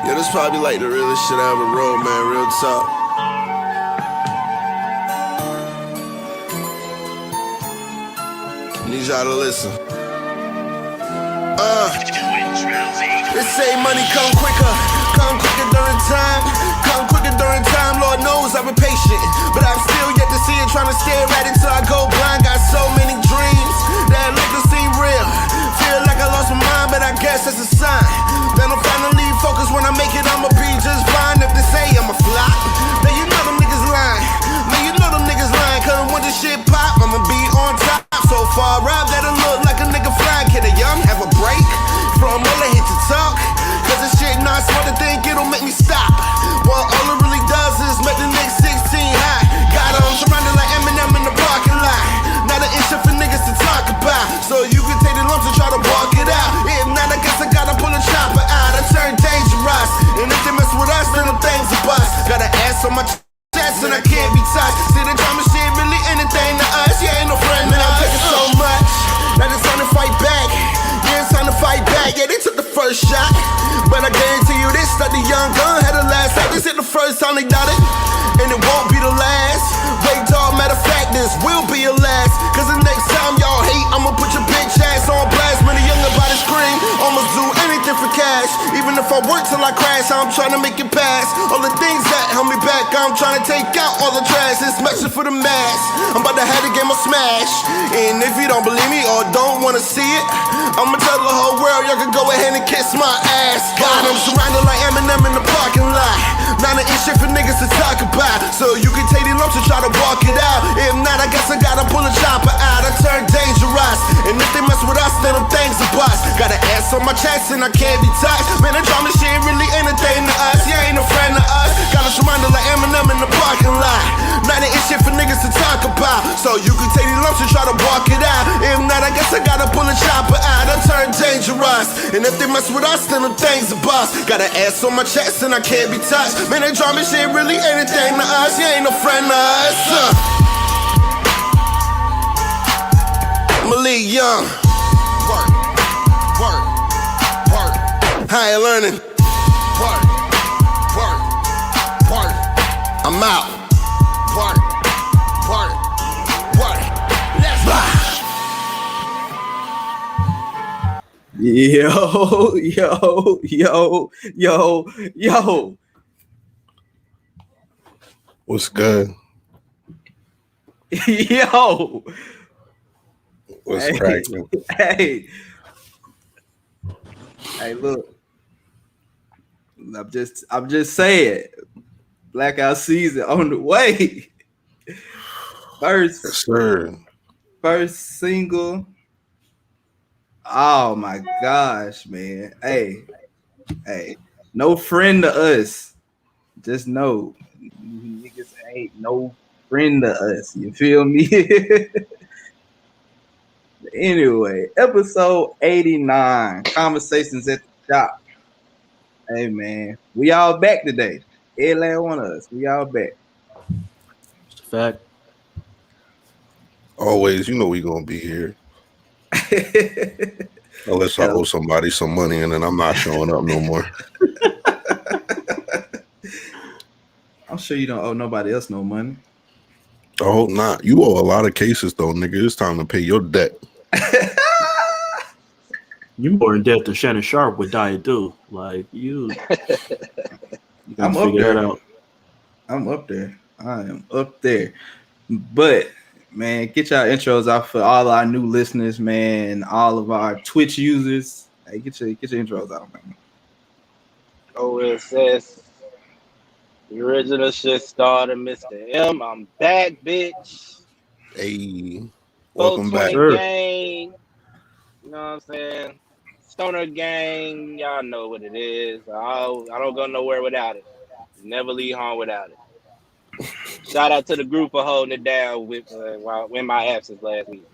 Yeah, this probably like the realest shit I ever wrote, man. Real talk. Need y'all to listen. They say money come quicker during time. Come quicker during time, Lord knows I've been patient. But I'm still yet to see it, trying to stare at it till I go blind. Got so many dreams that like to seem real. Feel like I lost my mind, but I guess that's a sign. Then I'm finally focused when I make it, I'ma be just fine. If they say I'm a flop, then you know them niggas lying. Man, you know them niggas lying, cause when this shit pop, I'ma be on top. So far out that it look like a nigga flying. Can a young have a break from all the hit to talk? Cause this shit not smart to think it'll make me stop. Well, all it really does is make the next 16 high. Got 'em surrounded like Eminem in the parking lot. Not an issue for niggas to talk about. So you can take the lumps and try to walk it out. If not, I guess I gotta pull a chopper out. I turn dangerous, and if they mess with us, then them things are bust. Got an ass on my chest and I can't be touched. See the drama shit really anything to us. Yeah, ain't no friend to us. I'm taking so much, now it's time to fight back. Yeah, it's time to fight back. Yeah, they took the first shot, but I guarantee you this, like the young gun had the last shot. This hit the first time they got it, and it won't be the last. Wait, dog, matter of fact, this will be your last. Cause the next time y'all hate, I'ma put your bitch ass on blast. When the younger body scream, almost do anything for cash. Even if I work till I crash, I'm trying to make it pass. All the things that held me back, I'm trying to take out all the trash. This message for the mass, I'm about to have the game of smash. And if you don't believe me or don't wanna see it, I'ma tell the whole world y'all can go ahead and kiss my ass. God, I'm surrounded like Eminem in the parking lot. Not an issue for niggas to talk about. So you can take these lumps and try to walk it out. If not, I guess I gotta pull a chopper out. I turn dangerous, and if they mess with us, then them things are bust. Got an ass on my chest and I can't be touched. Man, the drama shit ain't really anything to us. Yeah, ain't no friend to us. Got us surrounded like Eminem in the parking lot. Not an issue for niggas to talk about. So you can take these lumps and try to walk it out. If not, I guess I gotta pull a chopper out. I turn dangerous, and if they mess with us, then them things are bust. Got an ass on my chest and I can't be touched. Man, that drama shit ain't really anything to us. Yeah, ain't no friend to us. Malik Young. Work. Higher learning. Work. I'm out. Work. Let's go. Yo. What's good? Yo. What's cracking? Hey, look. I'm just saying. Blackout season on the way. Yes, sir. First single. Oh my gosh, man. Hey. No friend to us. Just know. Niggas ain't no friend to us. You feel me? Anyway, episode 89, Conversations at the Shop. Hey, man, we all back today. Every last one of us, we all back. It's a fact. Always, you know we gonna be here. Unless I owe somebody some money and then I'm not showing up no more. I'm sure you don't owe nobody else no money. I hope not. You owe a lot of cases though, nigga. It's time to pay your debt. You more in debt than Shannon Sharp with Diet Do. Like you I'm up there. I'm up there. I am up there. But man, get y'all intros out for all our new listeners, man. All of our Twitch users. Hey, get your intros out, man. OSS. The original shit starter, Mr. M. I'm back, bitch. Hey, welcome back. Gang. You know what I'm saying? Stoner gang, y'all know what it is. I don't go nowhere without it. Never leave home without it. Shout out to the group for holding it down with in my absence last week.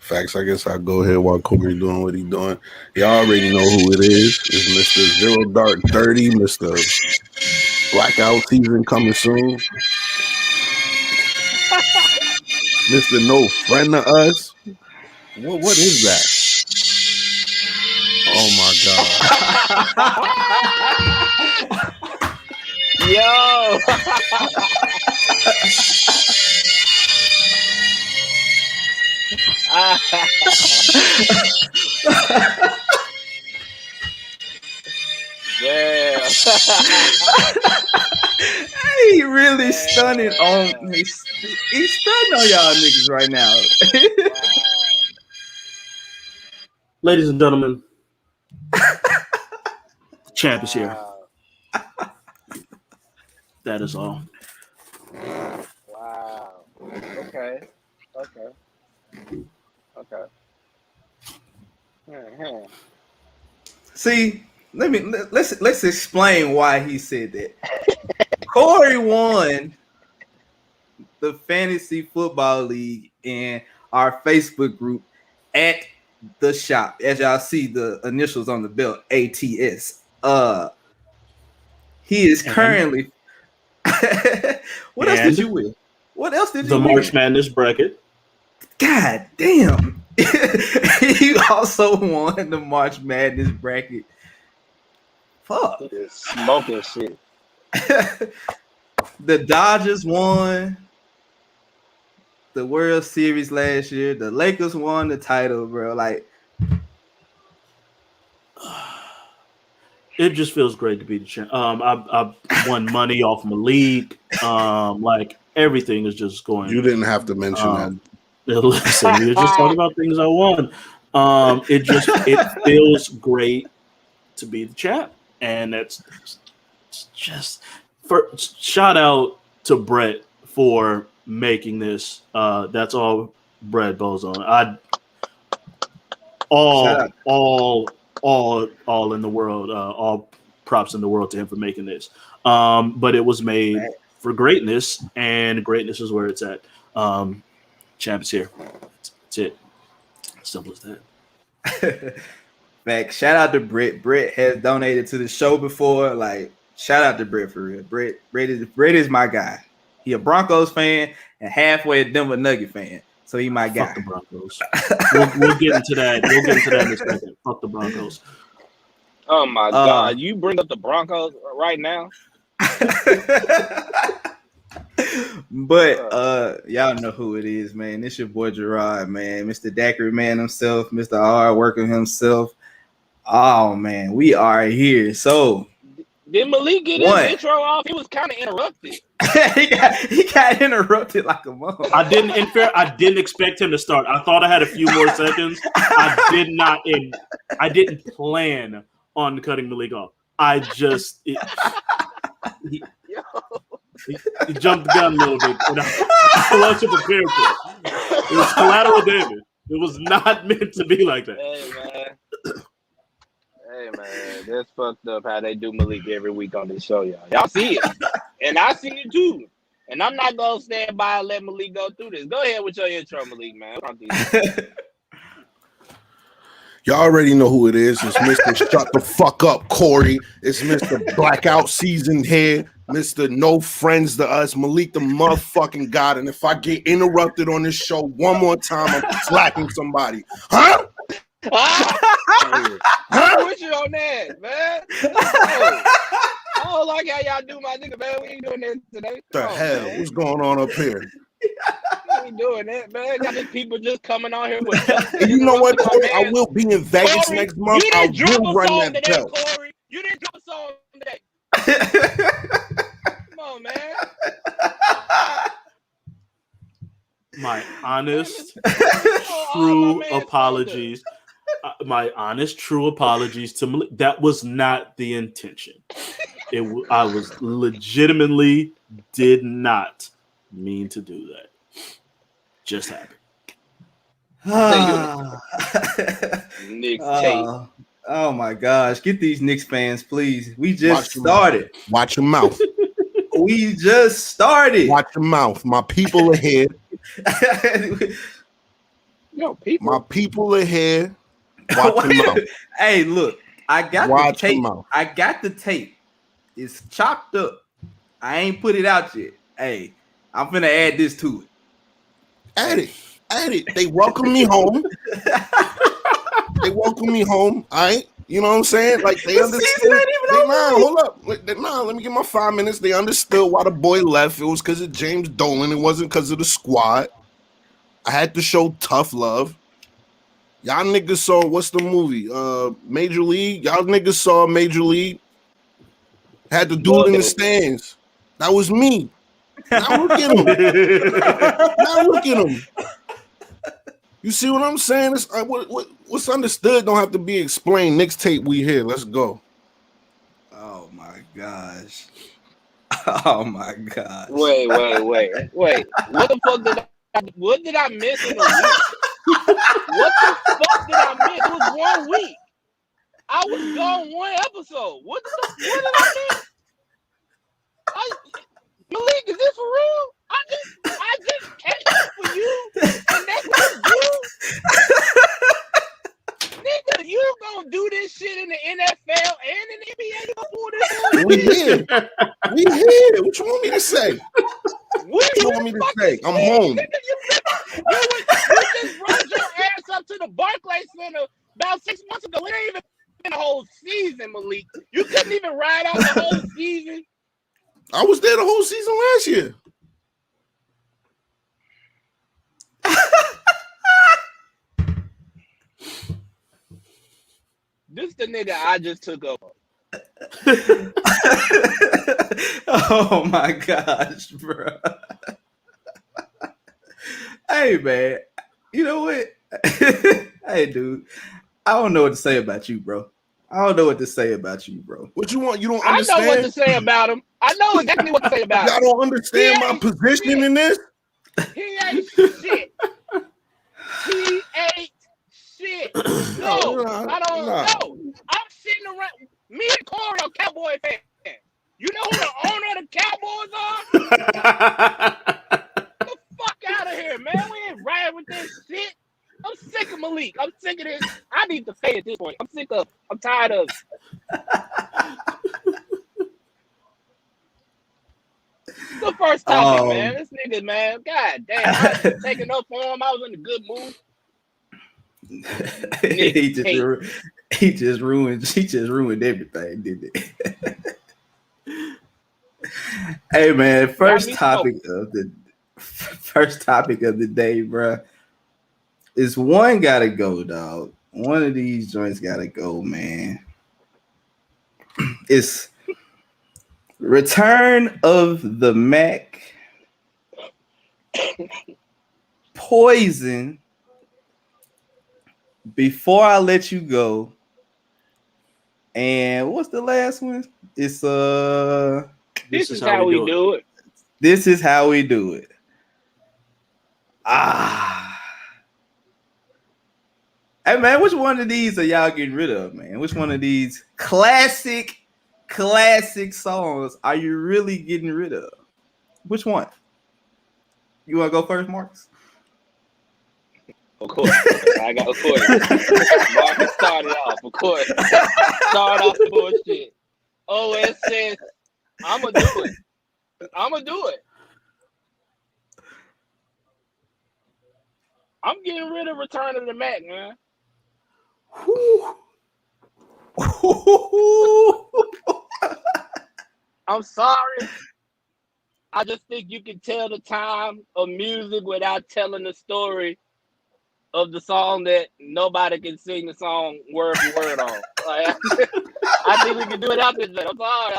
Facts. I guess I'll go ahead while Corey doing what he's doing. Y'all already know who it is. It's Mr. Zero Dark 30, Mr. Blackout season coming soon. Mr. No Friend to Us. What is that? Oh my God. Yo. Yeah. He really stunning on he's stunning on y'all niggas right now. Ladies and gentlemen, the champ is here. That is all. Wow. Okay. See, let's explain why he said that. Corey won the fantasy football league in our Facebook group at the shop. As y'all see the initials on the belt, ATS. He is currently What else did you win? What else did you win? The March Madness bracket. God damn. He also won the March Madness bracket. Fuck. Smoking shit. The Dodgers won the World Series last year. The Lakers won the title, bro. Like, it just feels great to be the champ. I won money off Malik. Like everything is just going. You didn't have to mention that. Listen, we were just talking about things I won. It feels great to be the champ, and that's just for shout out to Brett for making this. That's all Brett Bozon. All in the world. All props in the world to him for making this. But it was made for greatness, and greatness is where it's at. Champ is here. That's it. Simple as that. Fact. Shout out to Brett. Brett has donated to the show before. Like, shout out to Brett for real. Brett is my guy. He a Broncos fan and halfway a Denver Nugget fan. So he my guy. Fuck the Broncos. We'll get into that. We'll get into that in a second. Fuck the Broncos. Oh my God! You bring up the Broncos right now. But y'all know who it is, man. It's your boy Gerard, man. Mr. Daiquiri man himself, Mr. Hard Worker himself. Oh man, we are here. So did Malik get his intro off? He was kind of interrupted. he got interrupted like a mother. I didn't expect him to start. I thought I had a few more seconds. I didn't plan on cutting Malik off. He jumped the gun a little bit. I wasn't prepared for it. It was collateral damage. It was not meant to be like that. Hey man, that's fucked up how they do Malik every week on this show, y'all. Y'all see it, and I see it too. And I'm not gonna stand by and let Malik go through this. Go ahead with your intro, Malik, man. Y'all already know who it is. It's Mr. Shut the fuck up, Corey. It's Mr. Blackout season here. Mr. No Friends to Us, Malik the motherfucking God. And if I get interrupted on this show one more time, I'm slapping somebody. Huh? I'm with you on that, man. I don't like how y'all do my nigga, man. We ain't doing that today. The hell? Man. What's going on up here? We ain't doing that, man. Got these people just coming on here with. You know what, Corey? I will be in Vegas Corey, next month. I will run that belt. Corey. You didn't drop a song today. Come on, man. My honest, true apologies. My honest, true apologies to Malik. That was not the intention. I was legitimately did not mean to do that. Just happened. Knicks tape. Oh my gosh. Get these Knicks fans, please. We just started. Watch your mouth. We just started. Watch your mouth. My people are here. Yo, people. My people are here. Watch your mouth. Hey, look, I got Watch the tape. your mouth. I got the tape. It's chopped up. I ain't put it out yet. Hey, I'm finna add this to it. Add it. They welcome me home. They welcome me home. All right. You know what I'm saying? Like they understood. Hold up. Let me get my 5 minutes. They understood why the boy left. It was because of James Dolan. It wasn't because of the squad. I had to show tough love. Y'all niggas saw what's the movie? Major League. Y'all niggas saw Major League. Had the dude in the stands. That was me. Now look at him. You see what I'm saying? It's, what's understood don't have to be explained. Next tape we here. Let's go. Oh my gosh. Oh my gosh. Wait. What the fuck what did I miss in a week? What the fuck did I miss? It was 1 week. I was gone 1 episode. What did I miss? Malik, is this for real? I just came for you, and that's what you do. Nigga, you gonna do this shit in the NFL and in the NBA? You gonna pull this on? We here. What you want me to say? What you want me to say? I'm home. You just rolled your ass up to the Barclays Center about 6 months ago. It ain't even been a whole season, Malik. You couldn't even ride out the whole season. I was there the whole season last year. This the nigga I just took over. Oh my gosh, bro. Hey man, you know what? Hey dude, I don't know what to say about you, bro. What you want? You don't understand? I know what to say about him. I know exactly what to say about him. Y'all don't understand my position in this? He ain't shit. No, I don't know. I'm sitting around. Me and Corey are Cowboy fans. You know who the owner of the Cowboys are? Get the fuck out of here, man. We ain't riding with this shit. I'm sick of Malik. I'm sick of this. I need to say at this point. I'm tired of the first topic, man. This nigga, man. God damn. I was taking up for him. I was in a good mood. he just ruined everything, didn't he? Hey man, first topic of the day, bro. Is one gotta go, dog. One of these joints gotta go, man. It's Return of the Mack, Poison, Before I Let You Go, and what's the last one? It's This is how we do it. This is how we do it. Hey man, which one of these are y'all getting rid of, man? Which one of these classic songs are you really getting rid of? Which one? You want to go first, Marcus? Of course. I got of course. Marcus started off, of course. Start off the bullshit. OS says, I'm going to do it. I'm getting rid of Return of the Mack, man. I'm sorry. I just think you can tell the time of music without telling the story of the song that nobody can sing the song word for word on. Like, I think we can do it after that. I'm sorry.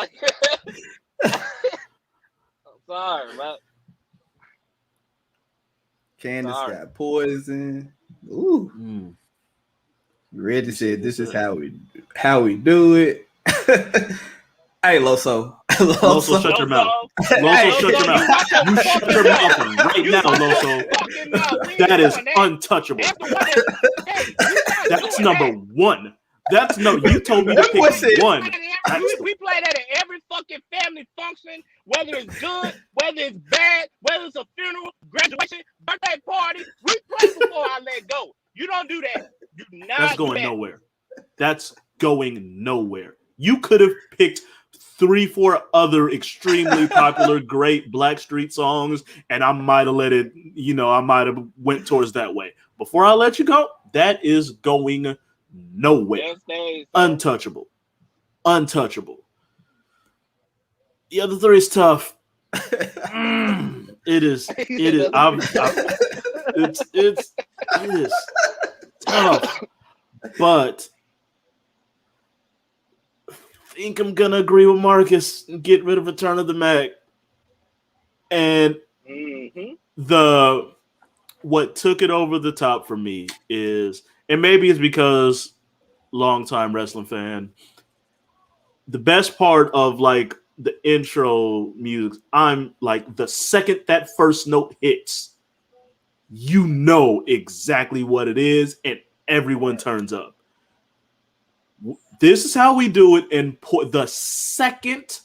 I'm sorry, man. Candace got Poison. Ooh. Reggie said, "This is how we do it." Hey, Loso, shut your mouth. Loso, shut your mouth. You shut your mouth right now, Loso. That is untouchable. That's number one. You told me to pick one. We play that at every fucking family function, whether it's good, whether it's bad, whether it's a funeral, graduation, birthday party. We play before I let go. going nowhere. That's going nowhere. You could have picked 3-4 other extremely popular, great Blackstreet songs, and I might have let it, I might have went towards that way. Before I Let You Go, that is going nowhere. Untouchable. The other three is tough. It is. It is tough. But I think I'm gonna agree with Marcus and get rid of Return of the Mack. And what took it over the top for me is, and maybe it's because longtime wrestling fan, the best part of like the intro music, I'm like, the second that first note hits, you know exactly what it is, and everyone turns up. This is how we do it. And the second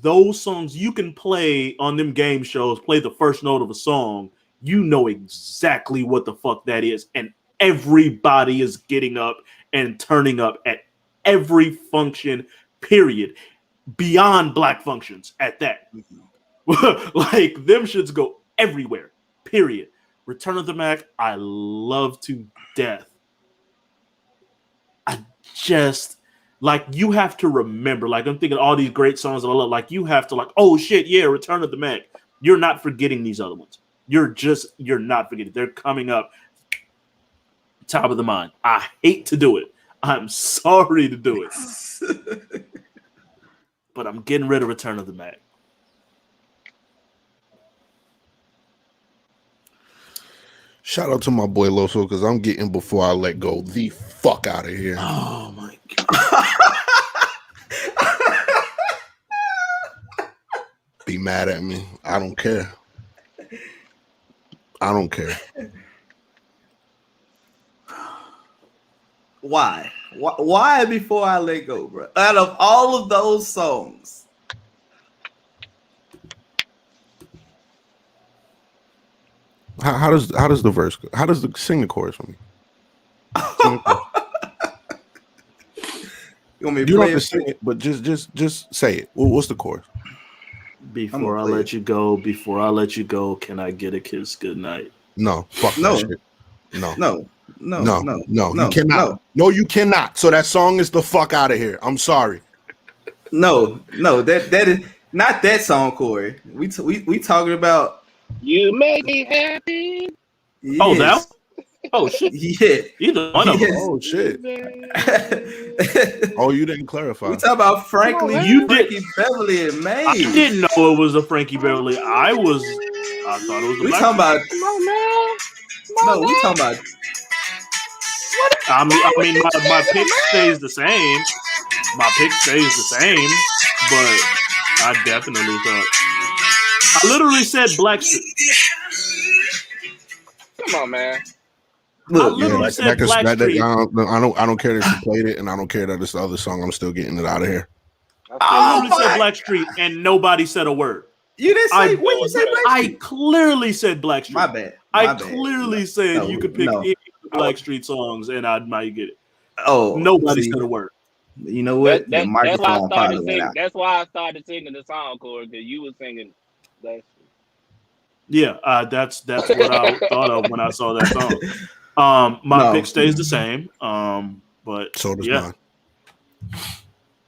those songs you can play on them game shows, play the first note of a song, you know exactly what the fuck that is. And everybody is getting up and turning up at every function, period. Beyond black functions at that. Like, them shits go everywhere, period. Return of the Mack, I love to death. I just, like, you have to remember, like, I'm thinking all these great songs that I love, like, you have to, like, oh shit, yeah, Return of the Mack. You're not forgetting these other ones. You're not forgetting. They're coming up top of the mind. I hate to do it. I'm sorry to do it. But I'm getting rid of Return of the Mack. Shout out to my boy Loso, because I'm getting Before I Let Go the fuck out of here. Oh my god. Be mad at me. I don't care. I don't care. Why? Why Before I Let Go, bro? Out of all of those songs, how does the verse go? How does the sing the chorus for me? You want me to You don't play have to sing it, but just say it. What's the chorus? Before I let you go, can I get a kiss goodnight? No, fuck No. that shit. No, No. you cannot. No, you cannot. So that song is the fuck out of here. I'm sorry. No, that is not that song, Corey. We talking about You make me happy. yes. Oh, that? Oh shit. Yeah. Either one of them. Oh shit. Oh, you didn't clarify. We talk about Frankie Beverly and May. I didn't know it was a Frankie Beverly. I thought it was a We black talking about Come on, man. no. We talking about I mean, my pick stays the same. My pick stays the same, but I definitely thought. I literally said Blackstreet. Come on, man. I literally said Blackstreet. I don't care that you played it, and I don't care that it's the other song. I'm still getting it out of here. I literally said Blackstreet, and nobody said a word. you didn't say when you said I clearly said Blackstreet. My bad. I clearly said you could pick any of the Blackstreet songs, and I might get it. Oh, Nobody said a word. You know what? The microphone probably went out. That's why I started singing the song, Corey, because you were singing Blackstreet. Yeah, that's what I thought of when I saw that song. My pick stays the same. But So does yeah. mine.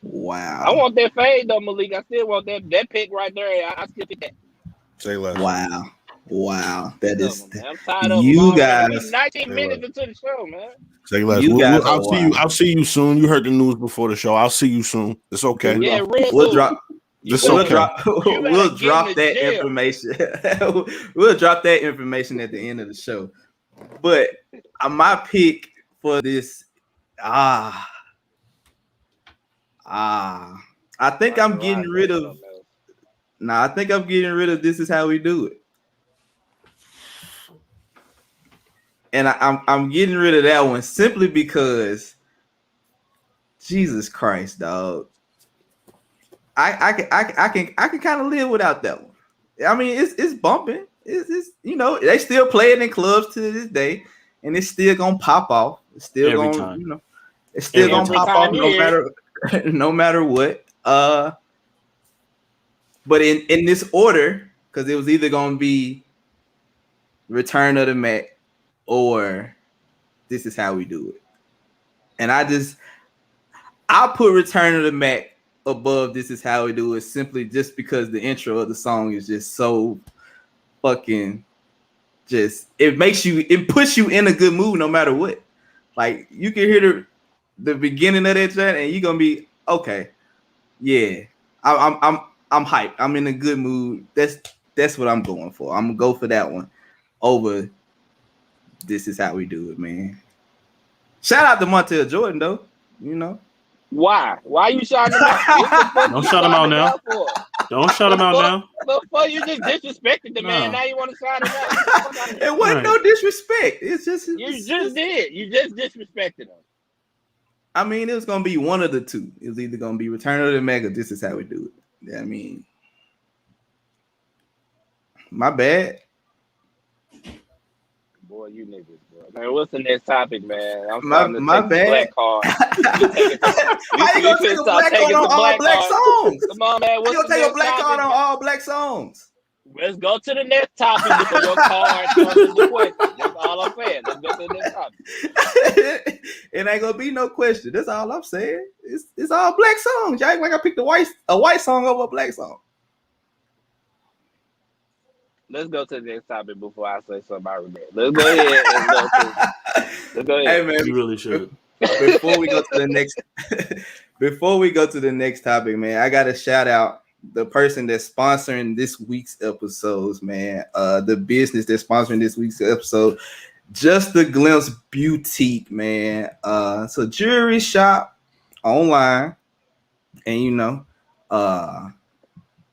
Wow. I want that fade though, Malik. I still want that pick right there. I still pick that. Say less. Wow. That is I'm tired of you them. guys. 19 minutes into the show, man. Say less. You guys are I'll see you soon. You heard the news before the show. I'll see you soon. It's okay. Yeah, real We'll soon. drop. It's We'll okay. drop. We'll drop get in that jail. information. We'll drop that information at the end of the show. But my pick for this, I think I'm getting rid of. I think I'm getting rid of This Is How We Do It. And I'm getting rid of that one simply because Jesus Christ, dog. I can kind of live without that one. I mean, it's bumping. It's they still play it in clubs to this day, and it's still gonna pop off. It's still Every gonna, time. you know, it's still gonna Every pop time off you no hear matter no matter what. But in this order, because it was either gonna be Return of the Mack or This Is How We Do It. And I put Return of the Mack above This Is How We Do It simply just because the intro of the song is just so fucking it puts you in a good mood no matter what. Like you can hear the beginning of that track and you're gonna be okay. Yeah. I'm hyped. I'm in a good mood. That's what I'm going for. I'm gonna go for that one over This Is How We Do It, man. Shout out to Montel Jordan though, you know. Why? Why you shouting him out? What the fuck Don't you shout him shouting out now. for? Don't shout him out now. The fuck you just disrespected the man. No. Now you want to shout him out? It wasn't no disrespect. It's just You just did. You just disrespected him. I mean, it was gonna be one of the two. It was either gonna be Return of the Mack or This Is How We Do It. I mean, my bad. Boy, you niggas, bro. Man, what's the next topic, man? I'm My starting to take bad. the black card. How you gonna take a black card on all black songs? Come on, man. How you What's gonna the take a next black card topic? on all black songs? Let's go to the next topic before your card turns into question. That's all I'm saying. Let's go to the next topic. It ain't gonna be no question. That's all I'm saying. It's all black songs. Y'all ain't like I picked a white song over a black song. Let's go to the next topic before I say something I regret. Let's go ahead. Let's go ahead. Hey man, You really should. Before we go to the next topic, man, I gotta shout out the person that's sponsoring this week's episodes, man. The business that's sponsoring this week's episode, Just the Glimpse Boutique, man. It's a jewelry shop online, and you know,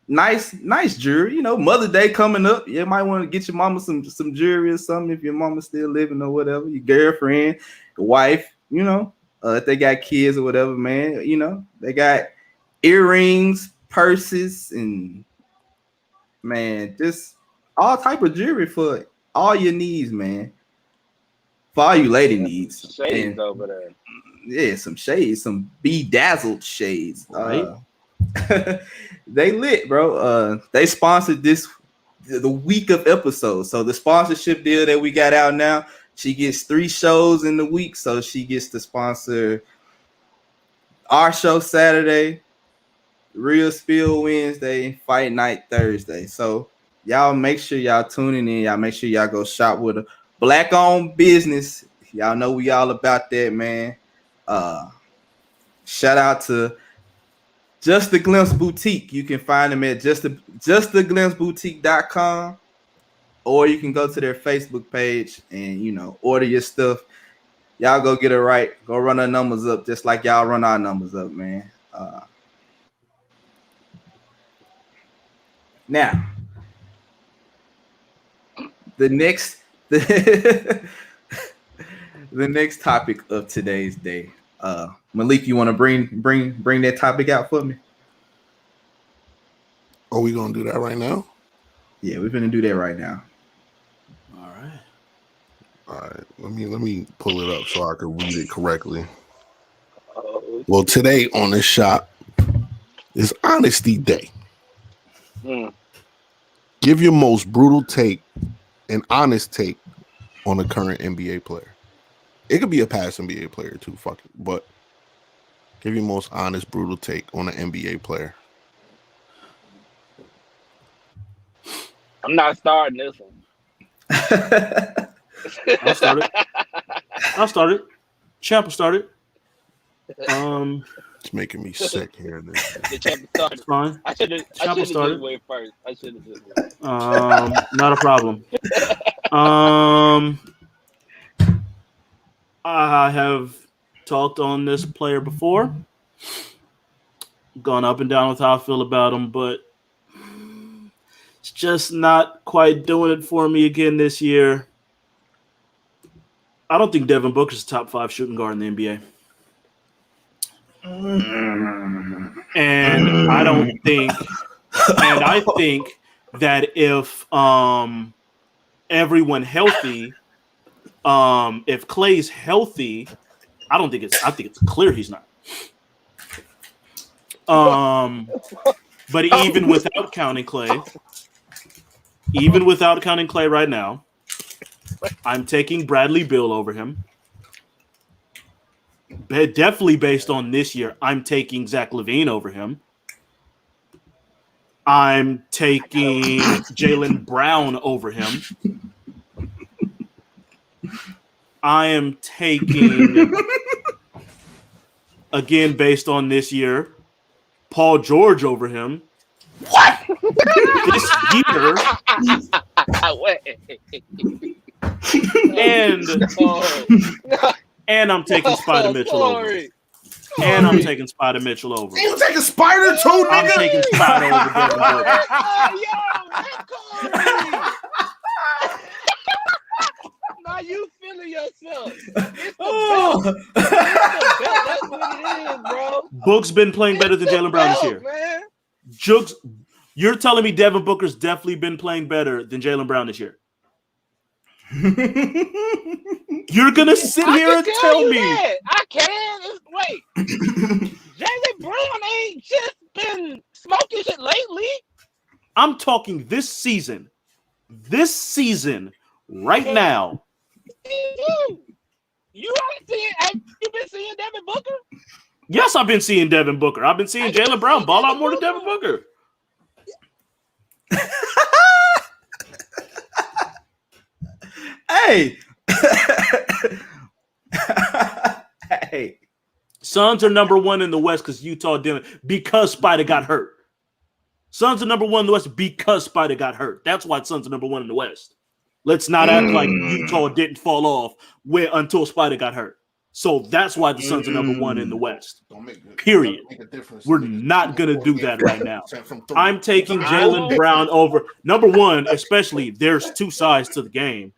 nice jewelry. You know, Mother's Day coming up. You might want to get your mama some jewelry or something if your mama's still living or whatever. Your girlfriend, your wife, you know, if they got kids or whatever, man. You know, they got earrings, purses, and man, just all type of jewelry for all your needs, man. For all you lady needs. Shades over there. Yeah, some shades, some bedazzled shades. Right. They lit, bro. They sponsored the week of episodes. So the sponsorship deal that we got out now, she gets 3 shows in the week. So she gets to sponsor our show Saturday, Real Spill Wednesday, Fight Night Thursday. So y'all make sure y'all tuning in. Y'all make sure y'all go shop with a black-owned business. Y'all know we all about that, man. Shout out to Just the Glimpse Boutique. You can find them at justtheglimpseboutique.com, or you can go to their Facebook page and, you know, order your stuff. Y'all go get it right. Go run our numbers up just like y'all run our numbers up, man. Now, the next topic of today's day. Malik, you want to bring that topic out for me? Are we gonna do that right now? Yeah, we're gonna do that right now. All right. Let me pull it up so I can read it correctly. Well, today on the shop is Honesty Day. Give your most brutal take and honest take on a current NBA player. It could be a past NBA player too, fuck it. But give your most honest, brutal take on an NBA player. I'm not starting this one. I'll start it. Champ will start it. It's making me sick here. The champ started. Fine. I should have just went first. Not a problem. I have talked on this player before, gone up and down with how I feel about him, but it's just not quite doing it for me again this year. I don't think Devin Booker's a top 5 shooting guard in the NBA. And I think that if everyone healthy, If Clay's healthy, I think it's clear he's not. But even without counting Clay right now, I'm taking Bradley Beal over him. Definitely based on this year, I'm taking Zach LaVine over him. I'm taking Jaylen Brown over him. I am taking, again, based on this year, Paul George over him. What? This year. And I'm taking Spider Mitchell over. And I'm taking Spider Mitchell over. You taking Spider too, nigga? I'm taking Spider over Devin Booker. Now you feeling yourself. It's the belt. That's what it is, bro. Book's been playing better than Jaylen Brown this year. Man. Jukes, you're telling me Devin Booker's definitely been playing better than Jaylen Brown this year? You're gonna sit here and tell me that. I can. Wait, Jaylen Brown ain't just been smoking shit lately. I'm talking this season right now. You ain't seeing? Have you been seeing Devin Booker? Yes, I've been seeing Devin Booker. I've been seeing Jaylen Brown ball out more than Devin Booker. Hey. Hey. Suns are number one in the West because Spider got hurt. Suns are number one in the West because Spider got hurt. That's why Suns are number one in the West. Let's not act like Utah didn't fall off until Spider got hurt. So that's why the Suns are number one in the West. Period. We're not going to do that right now. I'm taking Jaylen Brown over. Number one, especially, there's two sides to the game.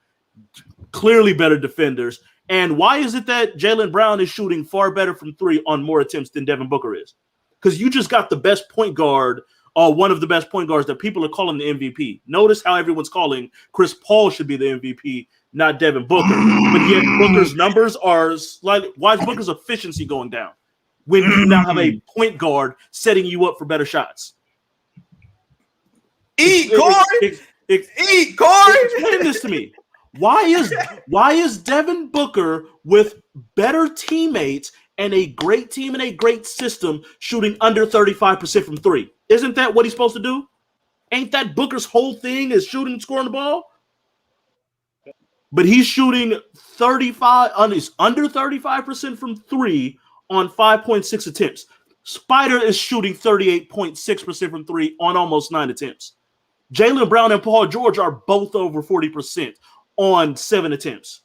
Clearly better defenders. And why is it that Jaylen Brown is shooting far better from three on more attempts than Devin Booker is? Because you just got the best point guard, one of the best point guards that people are calling the MVP. Notice how everyone's calling Chris Paul should be the MVP, not Devin Booker. But yet Booker's numbers are slightly. Why is Booker's efficiency going down when you now have a point guard setting you up for better shots? Eat, Corey! Eat, Corey! Explain this to me. Why is Devin Booker with better teammates and a great team and a great system shooting under 35% from three? Isn't that what he's supposed to do? Ain't that Booker's whole thing is shooting and scoring the ball? But he's shooting under 35% from three on 5.6 attempts. Spider is shooting 38.6% from three on almost 9 attempts. Jaylen Brown and Paul George are both over 40% on 7 attempts.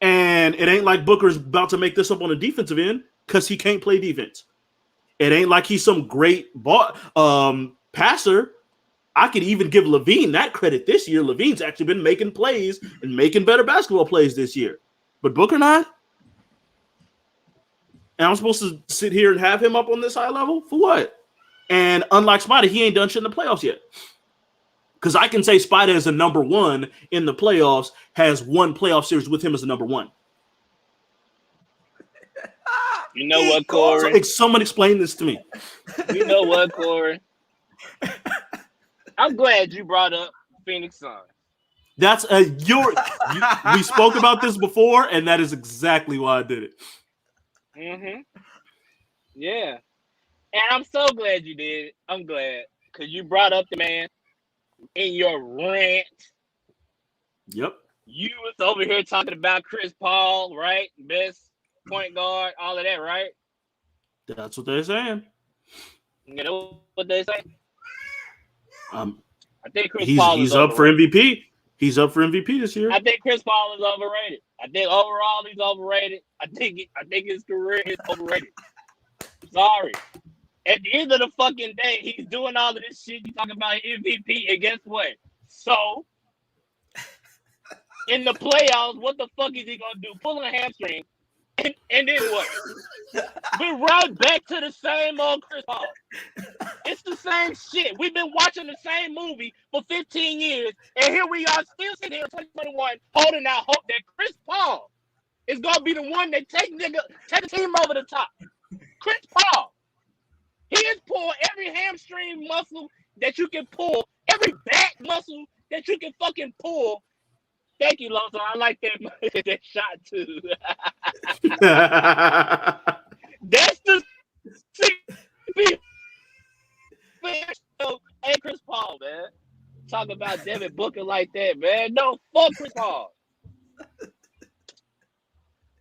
And it ain't like Booker's about to make this up on the defensive end because he can't play defense. It ain't like he's some great passer. I could even give LaVine that credit this year. LaVine's actually been making plays and making better basketball plays this year. But Booker not? And I'm supposed to sit here and have him up on this high level? For what? And unlike Spider, he ain't done shit in the playoffs yet. Because I can say Spider is a number one in the playoffs, has one playoff series with him as a number one. You know what, Corey? Someone explain this to me. You know what, Corey? I'm glad you brought up Phoenix Suns. That's we spoke about this before, and that is exactly why I did it. Mm-hmm. Yeah. And I'm so glad you did. I'm glad. Because you brought up the man in your rant. Yep. You was over here talking about Chris Paul, right? Best point guard, all of that, right? That's what they're saying. You know what they say? I think Chris he's Paul is up for MVP. He's up for MVP this year. I think Chris Paul is overrated. I think overall he's overrated. I think his career is overrated. Sorry. At the end of the fucking day, he's doing all of this shit. You talking about MVP, and guess what? So, in the playoffs, what the fuck is he gonna do? Pull a hamstring, and then what? We're right back to the same old Chris Paul. It's the same shit. We've been watching the same movie for 15 years. And here we are, still sitting here in 2021, holding out hope that Chris Paul is gonna be the one that take the team over the top. Chris Paul. He has pulled every hamstring muscle that you can pull, every back muscle that you can fucking pull. Thank you, Lonzo. I like that shot too. That's the hey, Chris Paul, man. Talk about Devin Booker like that, man. No, fuck Chris Paul.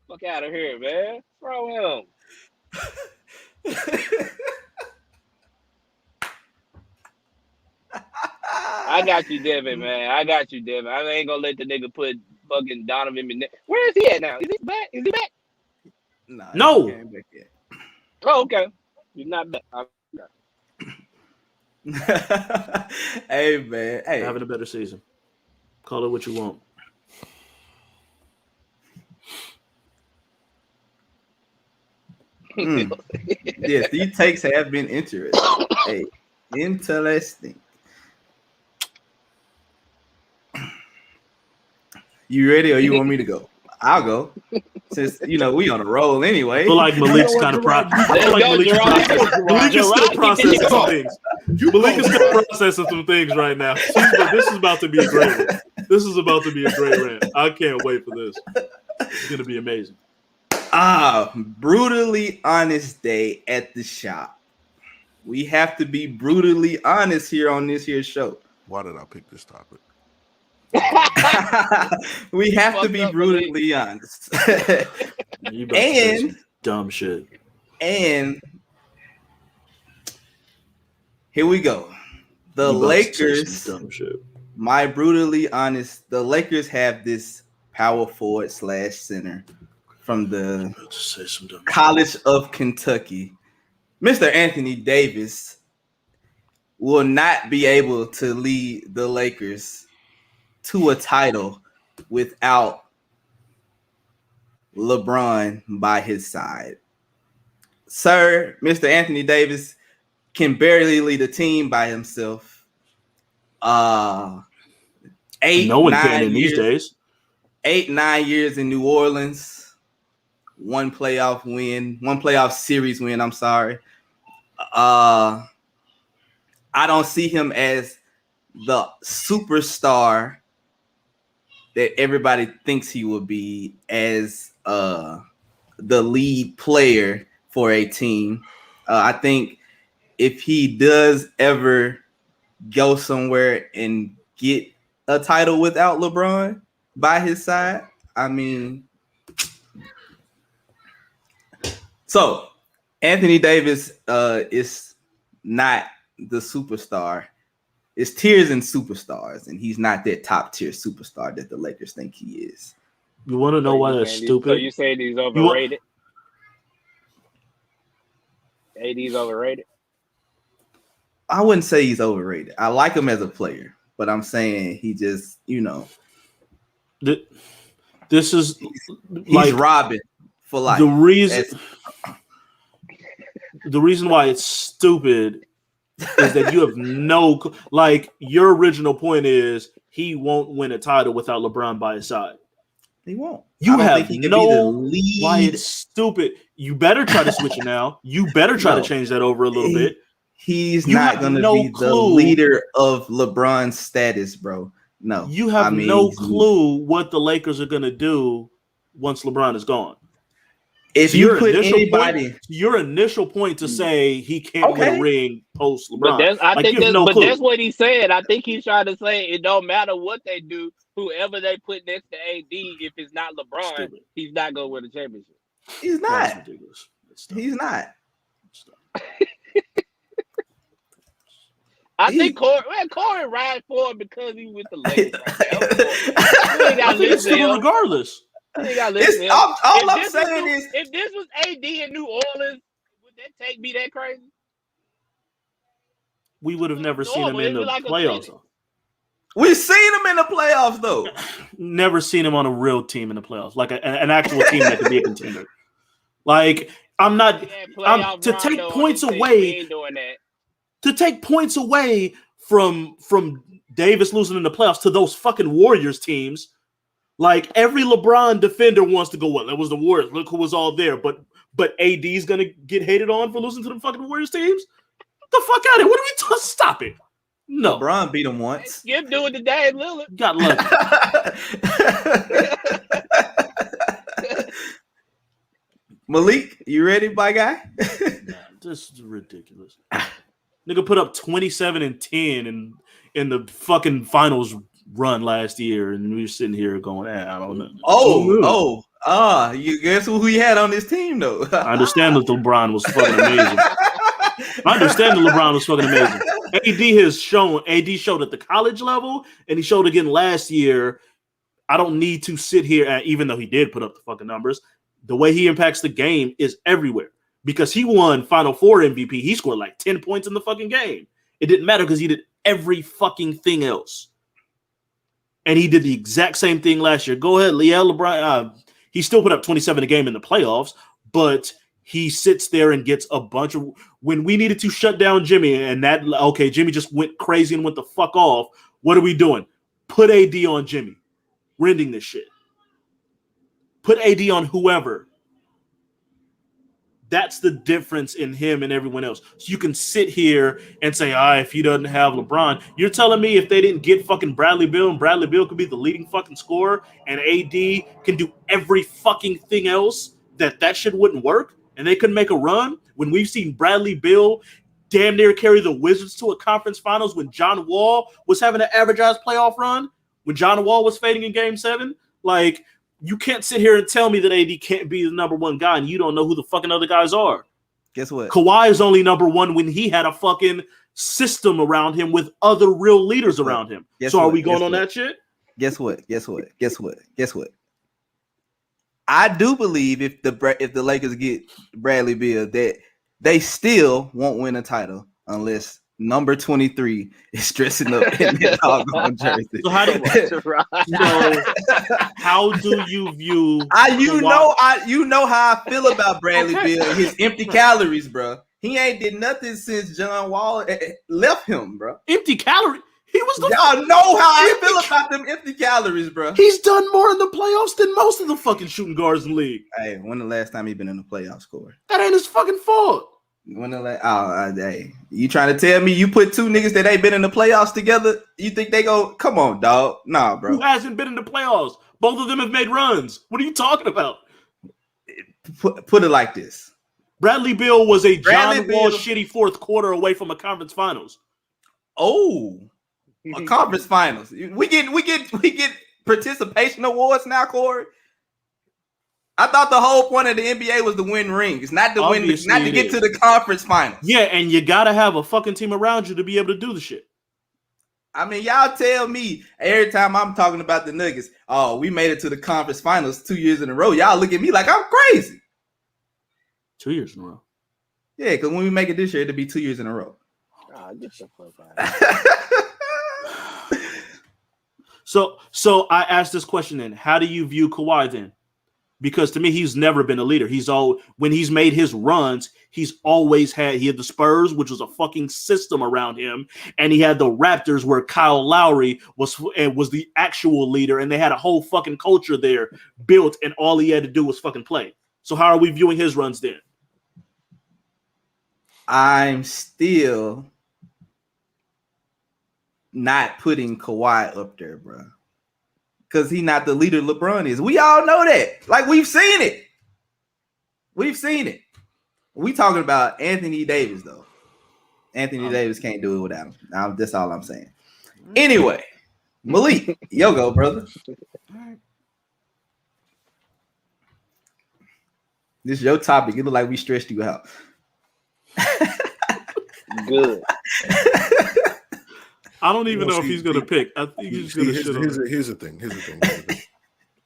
Fuck out of here, man. Throw him. I got you, Devin, man. I got you, Devin. I ain't gonna let the nigga put fucking Donovan in there. Where is he at now? Is he back? Is he back? Nah, no. He ain't back yet. Oh, okay. He's not back. Hey, man. Hey. Having a better season. Call it what you want. Yes, these takes have been interesting. Hey, interesting. You ready or you want me to go? I'll go. Since we on a roll anyway. I feel like Malik's kind of Malik is still processing some things. Malik is still processing some things right now. This is about to be a great rant. This is about to be a great rant. I can't wait for this. It's gonna be amazing. Brutally honest day at the shop. We have to be brutally honest here on this here show. Why did I pick this topic? We have to be brutally honest. And dumb shit. And here we go. The Lakers, dumb shit. My brutally honest, the Lakers have this power forward / center from the College of Kentucky. Mr. Anthony Davis will not be able to lead the Lakers to a title without LeBron by his side. Sir, Mr. Anthony Davis can barely lead a team by himself. 8-9 can in these days. 8-9 years in New Orleans. One playoff series win, I'm sorry. I don't see him as the superstar that everybody thinks he will be as the lead player for a team. I think if he does ever go somewhere and get a title without LeBron by his side, I mean, so Anthony Davis is not the superstar. It's tiers and superstars, and he's not that top tier superstar that the Lakers think he is. You want to know why that's stupid? So you saying he's overrated? AD's overrated? I wouldn't say he's overrated. I like him as a player, but I'm saying he just, this is he's robbing for life. The reason why it's stupid is that you have your original point is he won't win a title without LeBron by his side. He won't. You have why it's stupid. You better try to switch it now. You better try to change that over a little bit. He's not going to be the leader of LeBron's status, bro. No. You have no clue what the Lakers are going to do once LeBron is gone. If you put anybody, your initial point to say he can't win a ring post LeBron, but that's what he said. I think he's trying to say it don't matter what they do, whoever they put next to AD, if it's not LeBron, he's not going to win a championship. He's not. That's ridiculous. He's not. I think Corey rides for him because he's with the Lakers. I think it's regardless. All I'm saying is, if this was AD in New Orleans, would that be that crazy? We would have never seen him in the playoffs. We've seen him in the playoffs, though. Never seen him on a real team in the playoffs, like an actual team that could be a contender. Like I'm not to take points away. To take points away from Davis losing in the playoffs to those fucking Warriors teams. Like every LeBron defender wants to go, well, that was the Warriors. Look who was all there. But AD's gonna get hated on for losing to the fucking Warriors teams? Get the fuck out of here. What are we talking? Stop it. No. LeBron beat him once. You do it today, Lillard. Got lucky. Malik, you ready, my guy? Nah, this is ridiculous. Nigga put up 27 and 10 in the fucking finals run last year, and we were sitting here going, I don't know. You guess who he had on his team though? I understand that LeBron was fucking amazing. AD showed at the college level, and he showed again last year. I don't need to sit here, and even though he did put up the fucking numbers, the way he impacts the game is everywhere because he won Final Four MVP. He scored like 10 points in the fucking game. It didn't matter because he did every fucking thing else. And he did the exact same thing last year. Go ahead, LeBron. He still put up 27 a game in the playoffs, but he sits there and gets a bunch of – when we needed to shut down Jimmy and Jimmy just went crazy and went the fuck off, what are we doing? Put AD on Jimmy. We're ending this shit. Put AD on whoever. That's the difference in him and everyone else. So you can sit here and say, if he doesn't have LeBron, you're telling me if they didn't get fucking Bradley Beal and Bradley Beal could be the leading fucking scorer and AD can do every fucking thing else, that shit wouldn't work and they couldn't make a run when we've seen Bradley Beal damn near carry the Wizards to a conference finals when John Wall was having an average-ass playoff run, when John Wall was fading in Game 7. Like, you can't sit here and tell me that AD can't be the number one guy and you don't know who the fucking other guys are. Guess what? Kawhi is only number one when he had a fucking system around him with other real leaders around him. So are we going on that shit? Guess what? I do believe if the Lakers get Bradley Beal, that they still won't win a title unless number 23 is dressing up in that doggone jersey. So how do you view? You know how I feel about Bradley Beal and his empty calories, bro. He ain't did nothing since John Wall left him, bro. Empty calories. He was the y'all know how I feel about them empty calories, bro. He's done more in the playoffs than most of the fucking shooting guards in the league. Hey, when the last time he been in the playoffs, Corey? That ain't his fucking fault. Hey, you trying to tell me you put two niggas that ain't been in the playoffs together? You think they go? Come on, dog. Nah, bro. Who hasn't been in the playoffs? Both of them have made runs. What are you talking about? Put it like this: Bradley Beal was a John Wall shitty fourth quarter away from a conference finals. Oh, a conference finals. We get participation awards now, Corey. I thought the whole point of the NBA was to win rings, not to get to the conference finals. Yeah, and you gotta have a fucking team around you to be able to do the shit. I mean, y'all tell me every time I'm talking about the Nuggets, we made it to the conference finals 2 years in a row. Y'all look at me like I'm crazy. 2 years in a row. Yeah, because when we make it this year, it'll be 2 years in a row. Get the fuck out. So I asked this question then. How do you view Kawhi then? Because to me, he's never been a leader. When he's made his runs, he had the Spurs, which was a fucking system around him, and he had the Raptors where Kyle Lowry was the actual leader, and they had a whole fucking culture there built, and all he had to do was fucking play. So how are we viewing his runs then? I'm still not putting Kawhi up there, bro. Because he's not the leader LeBron is. We all know that. Like, we've seen it. We talking about Anthony Davis, though. Anthony Davis can't do it without him. That's all I'm saying. Anyway, Malik, yo go, brother. This is your topic. It look like we stressed you out. Good. I don't even know if he's going to pick. I think he's going to shit on it. Here's the thing.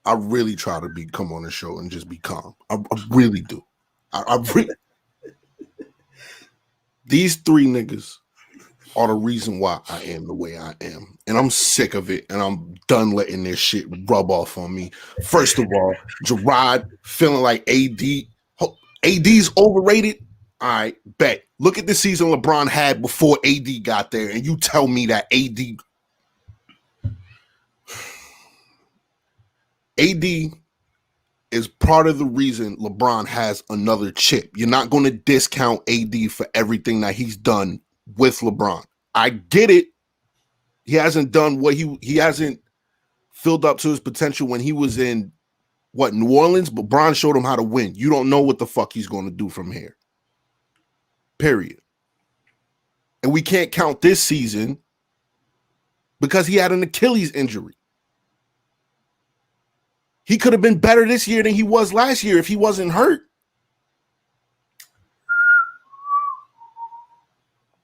I really try to come on the show and just be calm. I really do. I really. These three niggas are the reason why I am the way I am. And I'm sick of it. And I'm done letting this shit rub off on me. First of all, Gerard feeling like AD's overrated. I bet. Look at the season LeBron had before AD got there, and you tell me that AD is part of the reason LeBron has another chip. You're not going to discount AD for everything that he's done with LeBron. I get it. He hasn't done what he hasn't filled up to his potential when he was in New Orleans, but LeBron showed him how to win. You don't know what the fuck he's going to do from here. Period. And we can't count this season because he had an Achilles injury. He could have been better this year than he was last year if he wasn't hurt.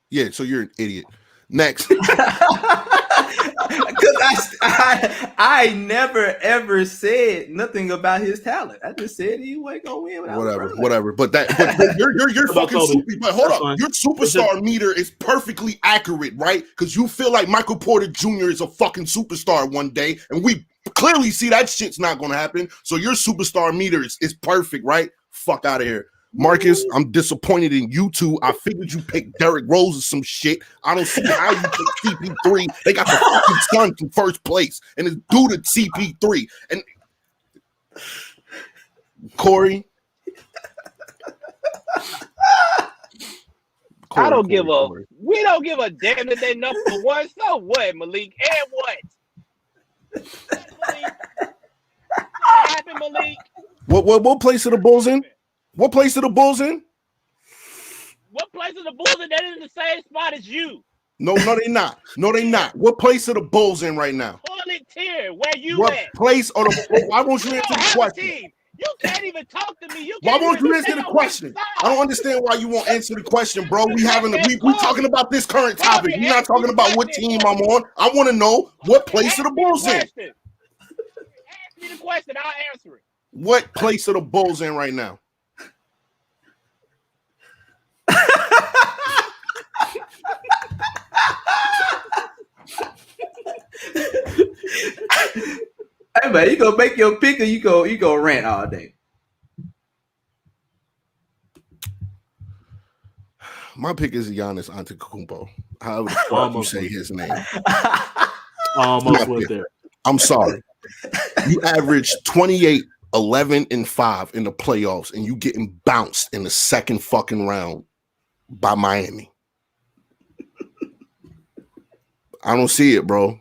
Yeah, so you're an idiot. Next. Because I never ever said nothing about his talent. I just said he wasn't gonna win. Whatever. But you're fucking super. But hold up, your superstar meter is perfectly accurate, right? Because you feel like Michael Porter Jr. is a fucking superstar one day, and we clearly see that shit's not gonna happen. So your superstar meter is perfect, right? Fuck out of here. Marcus, I'm disappointed in you two. I figured you picked Derrick Rose or some shit. I don't see how you picked CP3. They got the fucking Suns in first place, and it's due to CP3. And Corey, I don't give a. We don't give a damn that they number one. So what, Malik? And what? Malik? What happened, Malik? What place are the Bulls in? What place are the Bulls in? What place are the Bulls in? That is the same spot as you. No, they not. No, they not. What place are the Bulls in right now? Toilet tier. Where you what at? Place are the? Why won't you answer the question? You can't even talk to me. Why won't you answer the question? I don't understand why you won't answer the question, bro. We talking about this current topic. We're not talking about what team I'm on. I want to know what place are the Bulls in. Ask me the question. I'll answer it. What place are the Bulls in right now? Hey man, you gonna make your pick or you go rant all day? My pick is Giannis Antetokounmpo. However the fuck you say his name. Almost went there. I'm sorry. You averaged 28, 11, and 5 in the playoffs, and you getting bounced in the second fucking round by Miami. I don't see it, bro.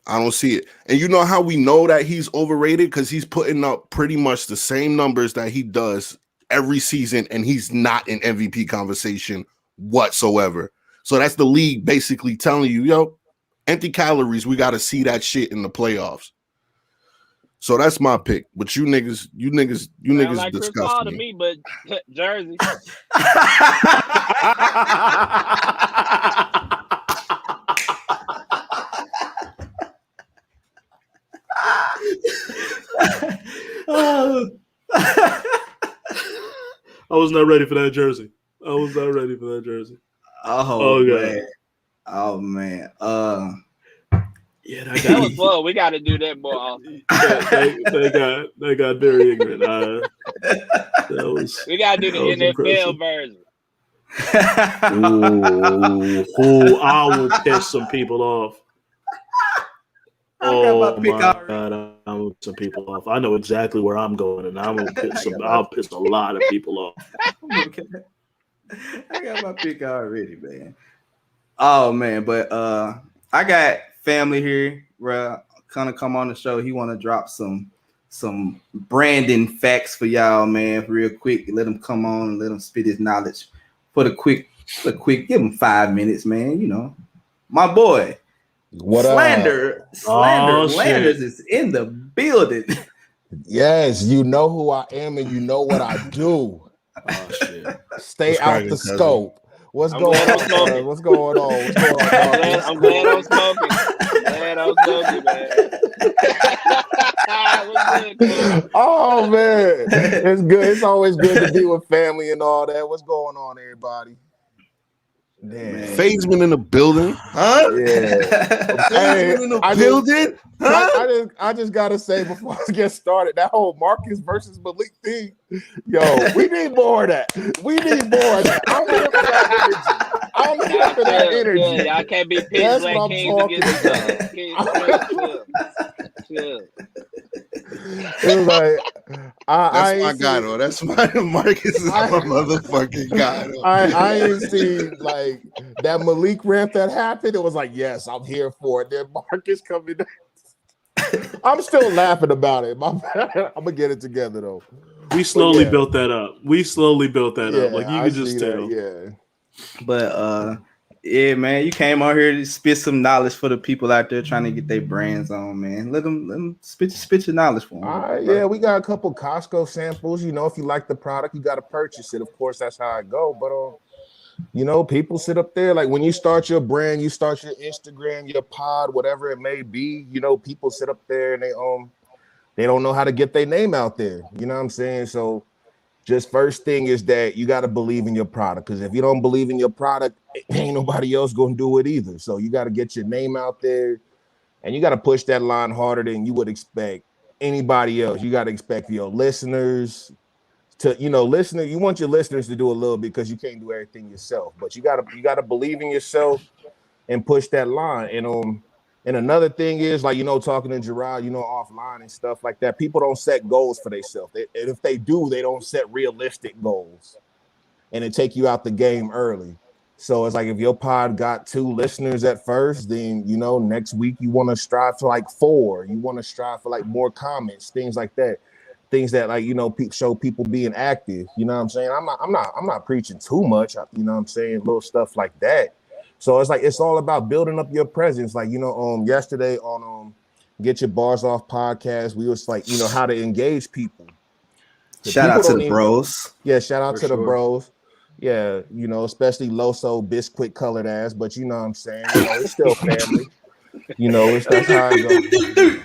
I don't see it. And you know how we know that he's overrated? Because he's putting up pretty much the same numbers that he does every season, and he's not in MVP conversation whatsoever. So that's the league basically telling you, yo, empty calories, we got to see that shit in the playoffs. So that's my pick. But you niggas like disgust to me, but Jersey. I was not ready for that jersey. Oh man. Yeah, that was fun. We got to do that more often. They got very ignorant. We got to do the NFL version. Ooh, I will piss some people off. Oh my God, I will piss some people off. I know exactly where I'm going, and I'll piss a lot of people off. I got my pick already, man. Oh man, but I got family here, bro. Kind of come on the show. He want to drop some branding facts for y'all, man, real quick. Let him come on and let him spit his knowledge. For a quick, give him 5 minutes, man. You know, my boy. What Slander Landers is in the building. Yes, you know who I am and you know what I do. Oh shit! Stay out the scope. What's going on? What's going on? I'm glad I'm smoking. Man. Oh man, it's good. It's always good to be with family and all that. What's going on, everybody? Phasman in the building, huh? Yeah. Phasman in the building, huh? I just gotta say before I get started, that whole Marcus versus Malik thing, yo, we need more of that. We need more of that. I'm here for that energy. I'm here for that energy. Y'all can't be pitch That's black what I'm kings talking against about. each other. Chill. It was like That's my guy though. That's my Marcus is my motherfucking guy. I ain't seen like that Malik rant that happened. It was like, yes, I'm here for it. Then Marcus coming. I'm still laughing about it. I'm gonna get it together though. We slowly built that up. Like you I could just tell. Yeah. But yeah, man, you came out here to spit some knowledge for the people out there trying to get their brands on, man. Let them spit your knowledge for them. Yeah, we got a couple Costco samples. You know, if you like the product, you got to purchase it. Of course, that's how I go. But you know, people sit up there like when you start your brand, you start your Instagram, your pod, whatever it may be. You know, people sit up there and they don't know how to get their name out there. You know what I'm saying? So just first thing is that you got to believe in your product, because if you don't believe in your product, ain't nobody else going to do it either. So you got to get your name out there, and you got to push that line harder than you would expect anybody else. You got to expect your listeners to, you want your listeners to do a little bit, because you can't do everything yourself. But you got to believe in yourself and push that line. And another thing is, like, talking to Gerard, offline and stuff like that, people don't set goals for themselves. And if they do, they don't set realistic goals. And it take you out the game early. So it's like if your pod got 2 listeners at first, then, next week you want to strive for like 4. You want to strive for like more comments, things like that. Things that, like, show people being active. You know what I'm saying? I'm not preaching too much, you know what I'm saying? Little stuff like that. So it's like it's all about building up your presence. Like, yesterday on Get Your Bars Off podcast, we was like, how to engage people. Shout out to the bros. Yeah, shout out to the bros. Yeah, especially Loso Biscuit colored ass, but you know what I'm saying? It's still family. That's how it goes.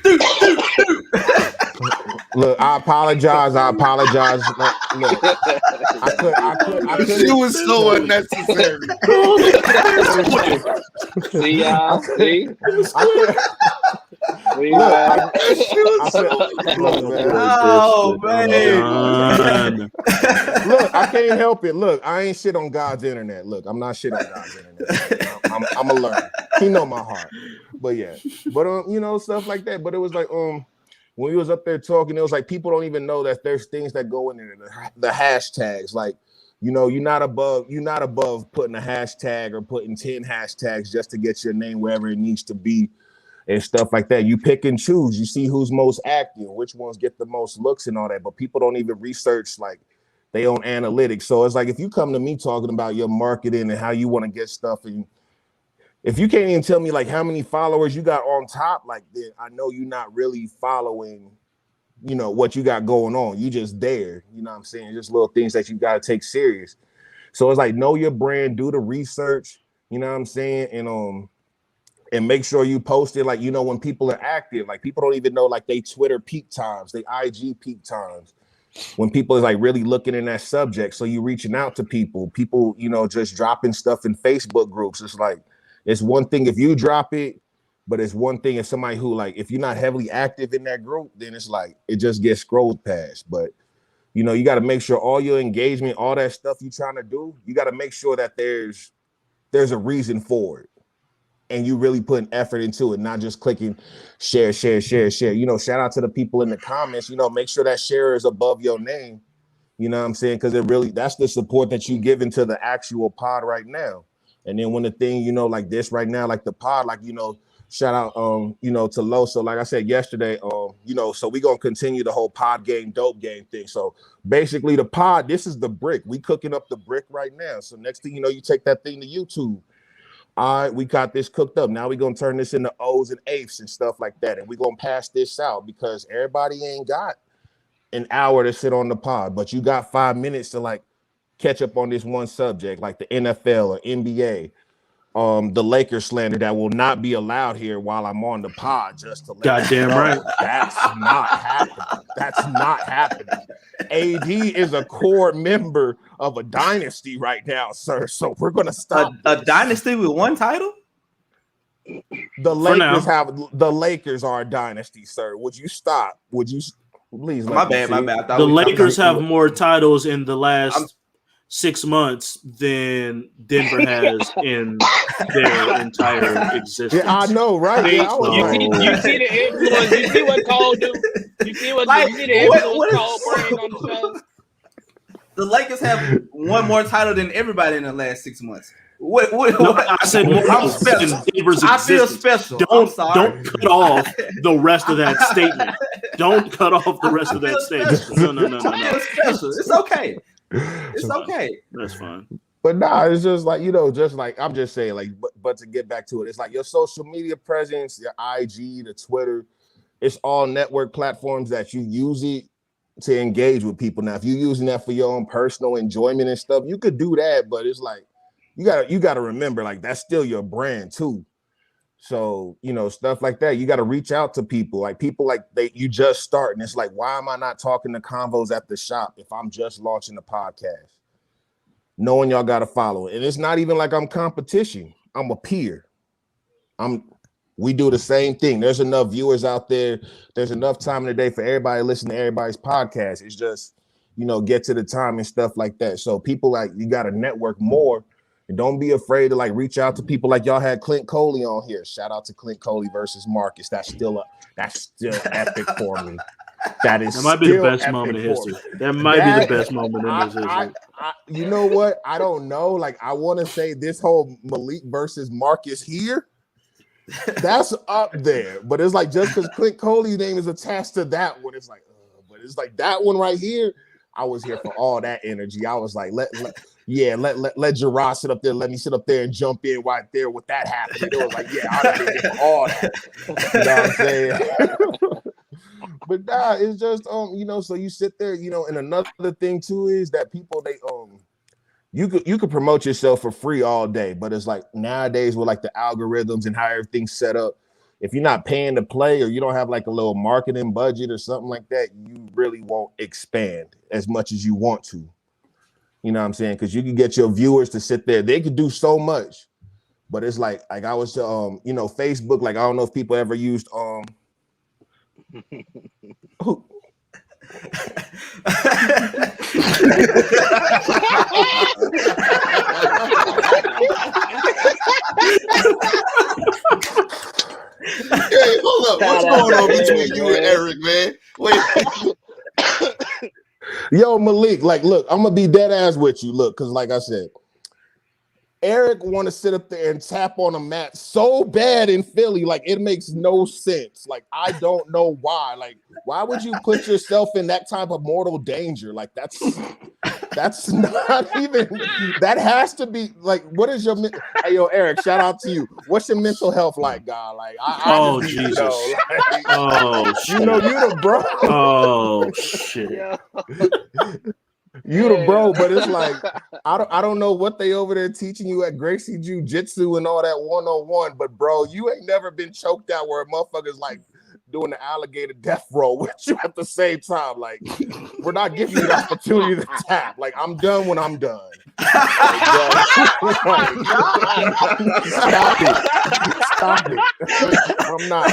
Look, I apologize. Look, I could. It was so unnecessary. See y'all. See. Oh man. Look, I can't help it. Look, I ain't shit on God's internet. Look, I'm not shit on God's internet. I'm a learner. He know my heart. But yeah. But stuff like that. But it was like when we was up there talking, it was like people don't even know that there's things that go in there, the hashtags. Like, you're not above putting a hashtag or putting 10 hashtags just to get your name wherever it needs to be and stuff like that. You pick and choose. You see who's most active, which ones get the most looks and all that. But people don't even research like they own analytics. So it's like if you come to me talking about your marketing and how you want to get stuff, and if you can't even tell me like how many followers you got on top, like, then I know you're not really following, what you got going on. You just there, you know what I'm saying? Just little things that you got to take serious. So it's like, know your brand, do the research, you know what I'm saying? And make sure you post it, like, when people are active. Like, people don't even know like they Twitter peak times, they IG peak times, when people is like really looking in that subject. So you reaching out to people, just dropping stuff in Facebook groups. It's like, it's one thing if you drop it, but it's one thing if somebody who, like, if you're not heavily active in that group, then it's like it just gets scrolled past. But you got to make sure all your engagement, all that stuff you're trying to do, you got to make sure that there's a reason for it, and you really putting effort into it, not just clicking share. Shout out to the people in the comments. Make sure that share is above your name. You know what I'm saying? Because that's the support that you give into the actual pod right now. And then when the thing, like this right now, like the pod, like, shout out, to Lo. So like I said yesterday, so we're going to continue the whole pod game, dope game thing. So basically the pod, this is the brick. We cooking up the brick right now. So next thing you take that thing to YouTube. All right, we got this cooked up. Now we're going to turn this into O's and eighths and stuff like that. And we're going to pass this out because everybody ain't got an hour to sit on the pod, but you got 5 minutes to like catch up on this one subject, like the NFL or NBA the Lakers slander that will not be allowed here while I'm on the pod. Just to let Goddamn right. That's not happening. That's not happening. AD is a core member of a dynasty right now, sir. So we're gonna stop a dynasty with one title. The Lakers are a dynasty, sir. Would you stop? Would you please? My bad. The Lakers have more titles in the last 6 months than Denver has in their entire existence. Yeah, I know, right? See, you see the influence. You see what Cole do. You see what you see the influence Cole bring on the show. The Lakers have one more title than everybody in the last 6 months. What? No, I said more special. Denver's I feel existence. special. Don't cut off the rest of that statement. Don't cut off the rest of that statement. No. I feel special. It's okay. It's okay. That's fine. But nah, it's just like, just like I'm just saying, like, but to get back to it, it's like your social media presence, your IG, the Twitter, it's all network platforms that you use it to engage with people. Now, if you're using that for your own personal enjoyment and stuff, you could do that, but it's like you gotta remember, like, that's still your brand too. So, stuff like that, you got to reach out to people like you just start. And it's like, why am I not talking to convos at the shop if I'm just launching a podcast? Knowing y'all got to follow it. And it's not even like I'm competition. I'm a peer. We do the same thing. There's enough viewers out there. There's enough time in the day for everybody to listen to everybody's podcast. It's just, get to the time and stuff like that. So people, like, you got to network more. And don't be afraid to, like, reach out to people. Like y'all had Clint Coley on here. Shout out to Clint Coley versus Marcus. That's still epic for me. That might be the best moment in history. That might be the best moment in his history. You know what? I don't know. Like, I want to say this whole Malik versus Marcus here, that's up there. But it's like, just because Clint Coley's name is attached to that one, it's like, but it's like that one right here. I was here for all that energy. I was like, let Gerard sit up there. Let me sit up there and jump in right there with that happening. It was like, I'd be here for all that. You know what I'm saying? But nah, it's just so you sit there, and another thing too is that people, they you could promote yourself for free all day, but it's like nowadays with like the algorithms and how everything's set up, if you're not paying to play or you don't have like a little marketing budget or something like that, you really won't expand as much as you want to. You know what I'm saying? Because you can get your viewers to sit there. They could do so much, but it's like I was Facebook. Like, I don't know if people ever used Hey, hold up. What's going on between you and Eric, man? Wait. Yo, Malik, like, look, I'm gonna be dead ass with you. Look, because like I said, Eric want to sit up there and tap on a mat so bad in Philly, like, it makes no sense. Like, I don't know why. Like, why would you put yourself in that type of mortal danger? Like, that's not even. That has to be like, what is your? Hey, yo, Eric, shout out to you. What's your mental health like, God? Like, oh Jesus! Like, oh shit! You the bro. Oh shit! You the bro, but it's like I don't know what they over there teaching you at Gracie Jiu-Jitsu and all that 101, but bro, you ain't never been choked out where a motherfucker's like doing the alligator death roll with you at the same time. Like, we're not giving you the opportunity to tap. Like, I'm done when I'm done. Stop it. I'm not.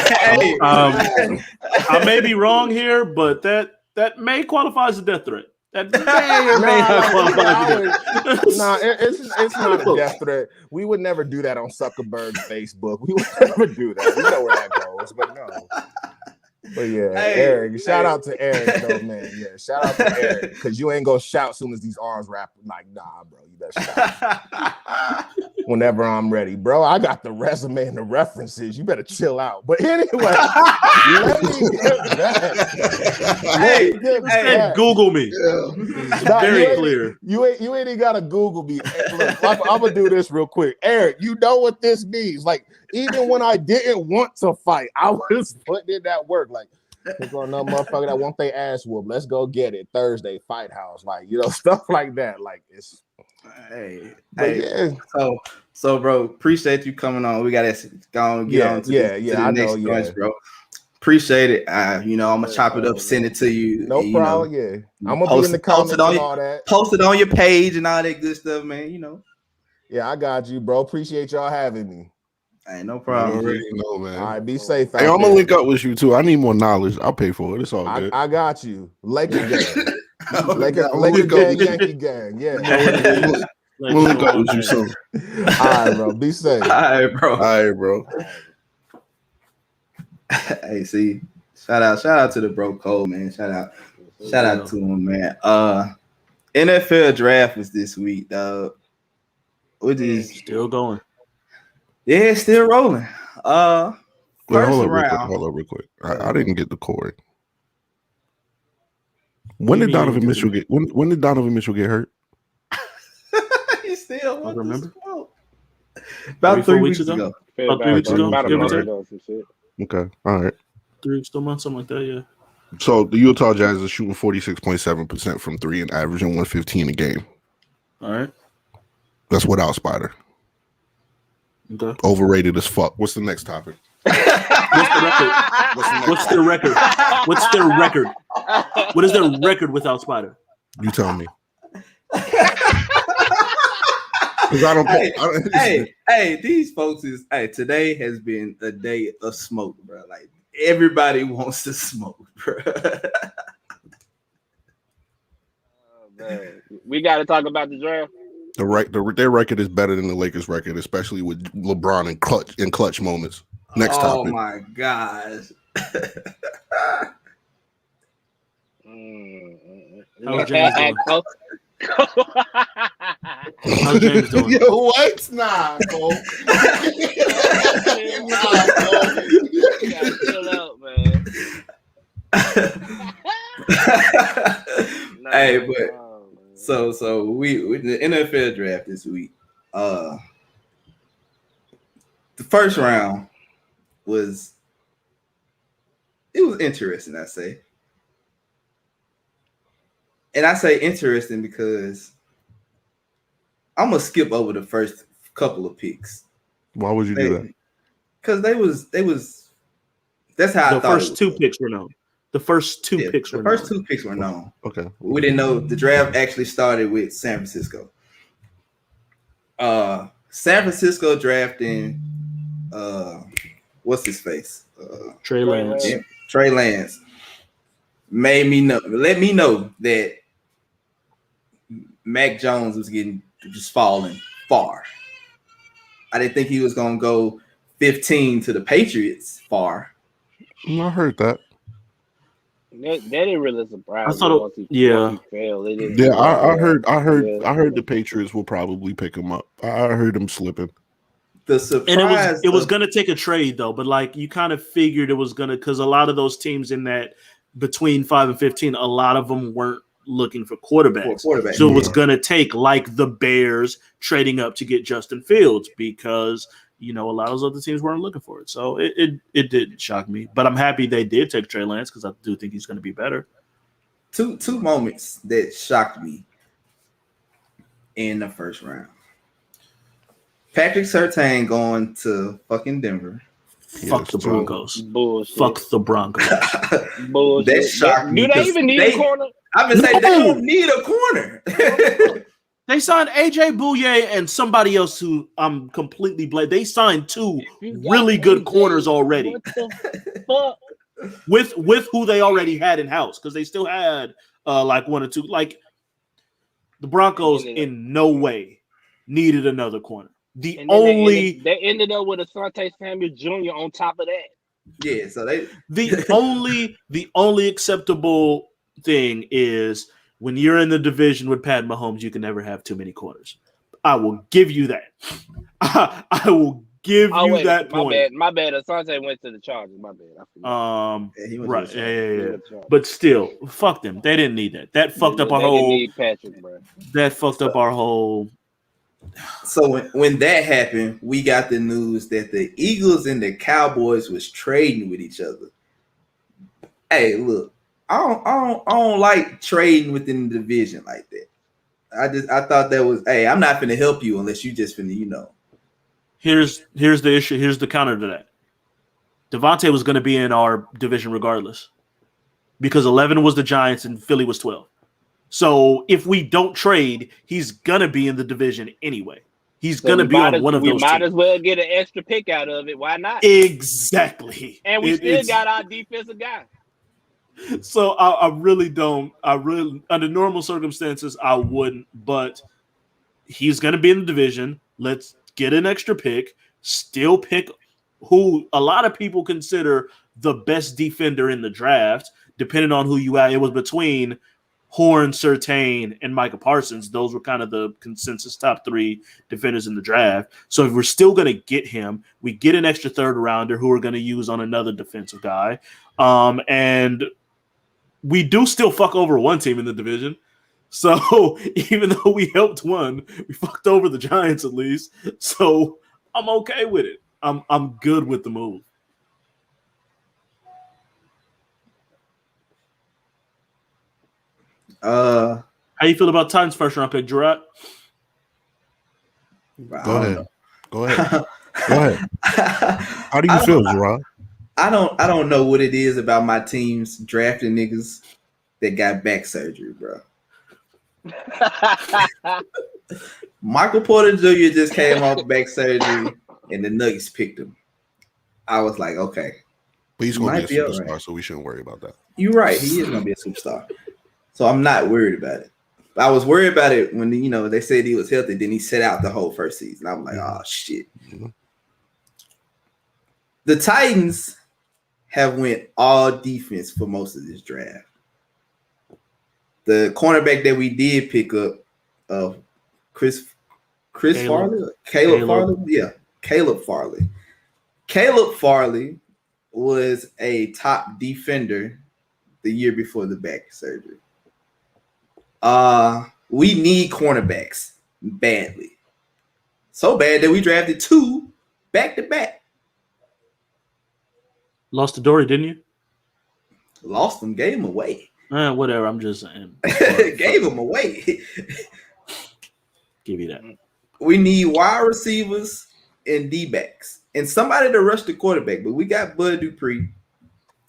Hey, I may be wrong here, but that may qualify as a death threat. That may or may not qualify as a death threat. Nah, it's not a death threat. We would never do that on Zuckerberg's Facebook. We would never do that. We know where that goes, but no. But yeah, hey, Eric, shout out to Eric though, man. Yeah, shout out to Eric, because you ain't gonna shout as soon as these arms wrap. Like, nah, bro, you better shout whenever I'm ready, bro. I got the resume and the references. You better chill out. But anyway, let me get back. Hey, Google me. Yeah. Very clear. You ain't even gotta Google me. Hey, look, I'm gonna do this real quick. Eric, you know what this means? Like, even when I didn't want to fight, I was putting in that work. Like, Pick on no motherfucker that want their ass whooped. Let's go get it. Thursday, Fight House. Like, stuff like that. Like, it's. Hey, yeah. So, bro, appreciate you coming on. We got to go and get on to the next joints, bro. Appreciate it. I'm gonna chop it up, send it to you. No problem. I'm gonna be in the comments and all that. Post it on your page and all that good stuff, man. Yeah, I got you, bro. Appreciate y'all having me. Hey, no problem. You already know, man. All right, be safe. Hey, I'm gonna link up with you too. I need more knowledge. I'll pay for it. It's all good. I got you. Laker gang. Laker gang, Yankee gang. Yeah. I'm gonna link up with you soon. All right, bro. Be safe. All right, bro. Hey, see, shout out to the bro Cole, man. Shout out to him, man. NFL draft was this week, dog. Which is still going. Yeah, it's still rolling. Hold round. up real quick. I didn't get the Corey. When did Donovan Mitchell get? When did Donovan Mitchell get hurt? He still I remember. About 3 weeks ago. About 3 weeks ago. About a month ago, some shit. Okay, all right. 3 weeks, 2 months, something like that. Yeah. So the Utah Jazz are shooting 46.7% from three and averaging 115 a game. All right. That's without Spider. Okay. Overrated as fuck. What's the next topic? What's their record? What's their record? What is their record without Spider? You tell me. I don't. Hey, these folks is. Hey, today has been a day of smoke, bro. Like everybody wants to smoke, bro. Man. We got to talk about the draft. Their record is better than the Lakers' record, especially with LeBron in clutch moments. Next topic. Oh my gosh. How's James doing? How's James doing? Yo, what? Nah, Cole. Chill out, man. Hey, but so we the NFL draft this week. The first round was interesting, I say. And I say interesting because I'm gonna skip over the first couple of picks. Why would you do that? Because they was that's how the first two picks were known. The first two picks were known. Okay. We didn't know the draft actually started with San Francisco. San Francisco drafting what's his face? Trey Lance. Yeah, Trey Lance let me know that Mac Jones was just falling far. I didn't think he was gonna go 15 to the Patriots far. I heard that. That didn't really surprise me. I thought once he failed. I heard the Patriots will probably pick him up. I heard him slipping. The surprise, and it was going to take a trade though, but like you kind of figured it was going to, because a lot of those teams in that between 5 and 15, a lot of them weren't looking for quarterbacks. So it was going to take like the Bears trading up to get Justin Fields because a lot of those other teams weren't looking for it. So it didn't shock me, but I'm happy they did take Trey Lance because I do think he's going to be better. Two moments that shocked me in the first round. Patrick Surtain going to fucking Denver. Fuck the Broncos. Bullshit. Fuck the Broncos. Bullshit. That shocked me. Do they even need a corner? I've been saying they don't need a corner. They signed AJ Bouye and somebody else who I'm completely blamed. They signed two really good corners already. What the fuck? With who they already had in house, because they still had like one or two. Like the Broncos in no way needed another corner. They ended up with Asante Samuel Jr. on top of that. Yeah, so the only acceptable thing is when you're in the division with Pat Mahomes, you can never have too many corners. I will give you that. I will give you that point. My bad. Asante went to the Chargers. My bad. Right. Yeah. But still, fuck them. They didn't need that. That fucked up our whole. Need Patrick, bro. That fucked up our whole. So when that happened, we got the news that the Eagles and the Cowboys was trading with each other. Hey, look, I don't like trading within the division like that. I thought that was, hey, I'm not finna help you unless you just finna, you know. Here's the issue. Here's the counter to that. Devontae was going to be in our division regardless because 11 was the Giants and Philly was 12. So if we don't trade, he's going to be in the division anyway. He's going to be on one of those teams. We might as well get an extra pick out of it. Why not? Exactly. And we still got our defensive guy. So I really don't. Under normal circumstances, I wouldn't. But he's going to be in the division. Let's get an extra pick. Still pick who a lot of people consider the best defender in the draft, depending on who you are. It was between Horn, Surtain, and Micah Parsons. Those were kind of the consensus top 3 defenders in the draft. So if we're still going to get him, we get an extra third rounder who we're going to use on another defensive guy. And we do still fuck over one team in the division. So even though we helped one, we fucked over the Giants at least. So I'm okay with it. I'm good with the move. How you feel about Titans first round pick, Gerard? Go ahead. How do you feel, Gerard? I don't know what it is about my teams drafting niggas that got back surgery, bro. Michael Porter Jr. just came off back surgery, and the Nuggets picked him. I was like, okay. But he's going to be a superstar, right. So we shouldn't worry about that. You're right. He is going to be a superstar. So I'm not worried about it. I was worried about it when, you know, they said he was healthy. Then he set out the whole first season. I'm like, oh, shit. Mm-hmm. The Titans have went all defense for most of this draft. The cornerback that we did pick up, Caleb Farley? Yeah, Caleb Farley. Caleb Farley was a top defender the year before the back surgery. We need cornerbacks badly. So bad that we drafted 2 back-to-back. Lost to Dory, didn't you? Lost him, gave him away. Whatever, I'm just saying. Gave him away. Give you that. We need wide receivers and D-backs. And somebody to rush the quarterback. But we got Bud Dupree.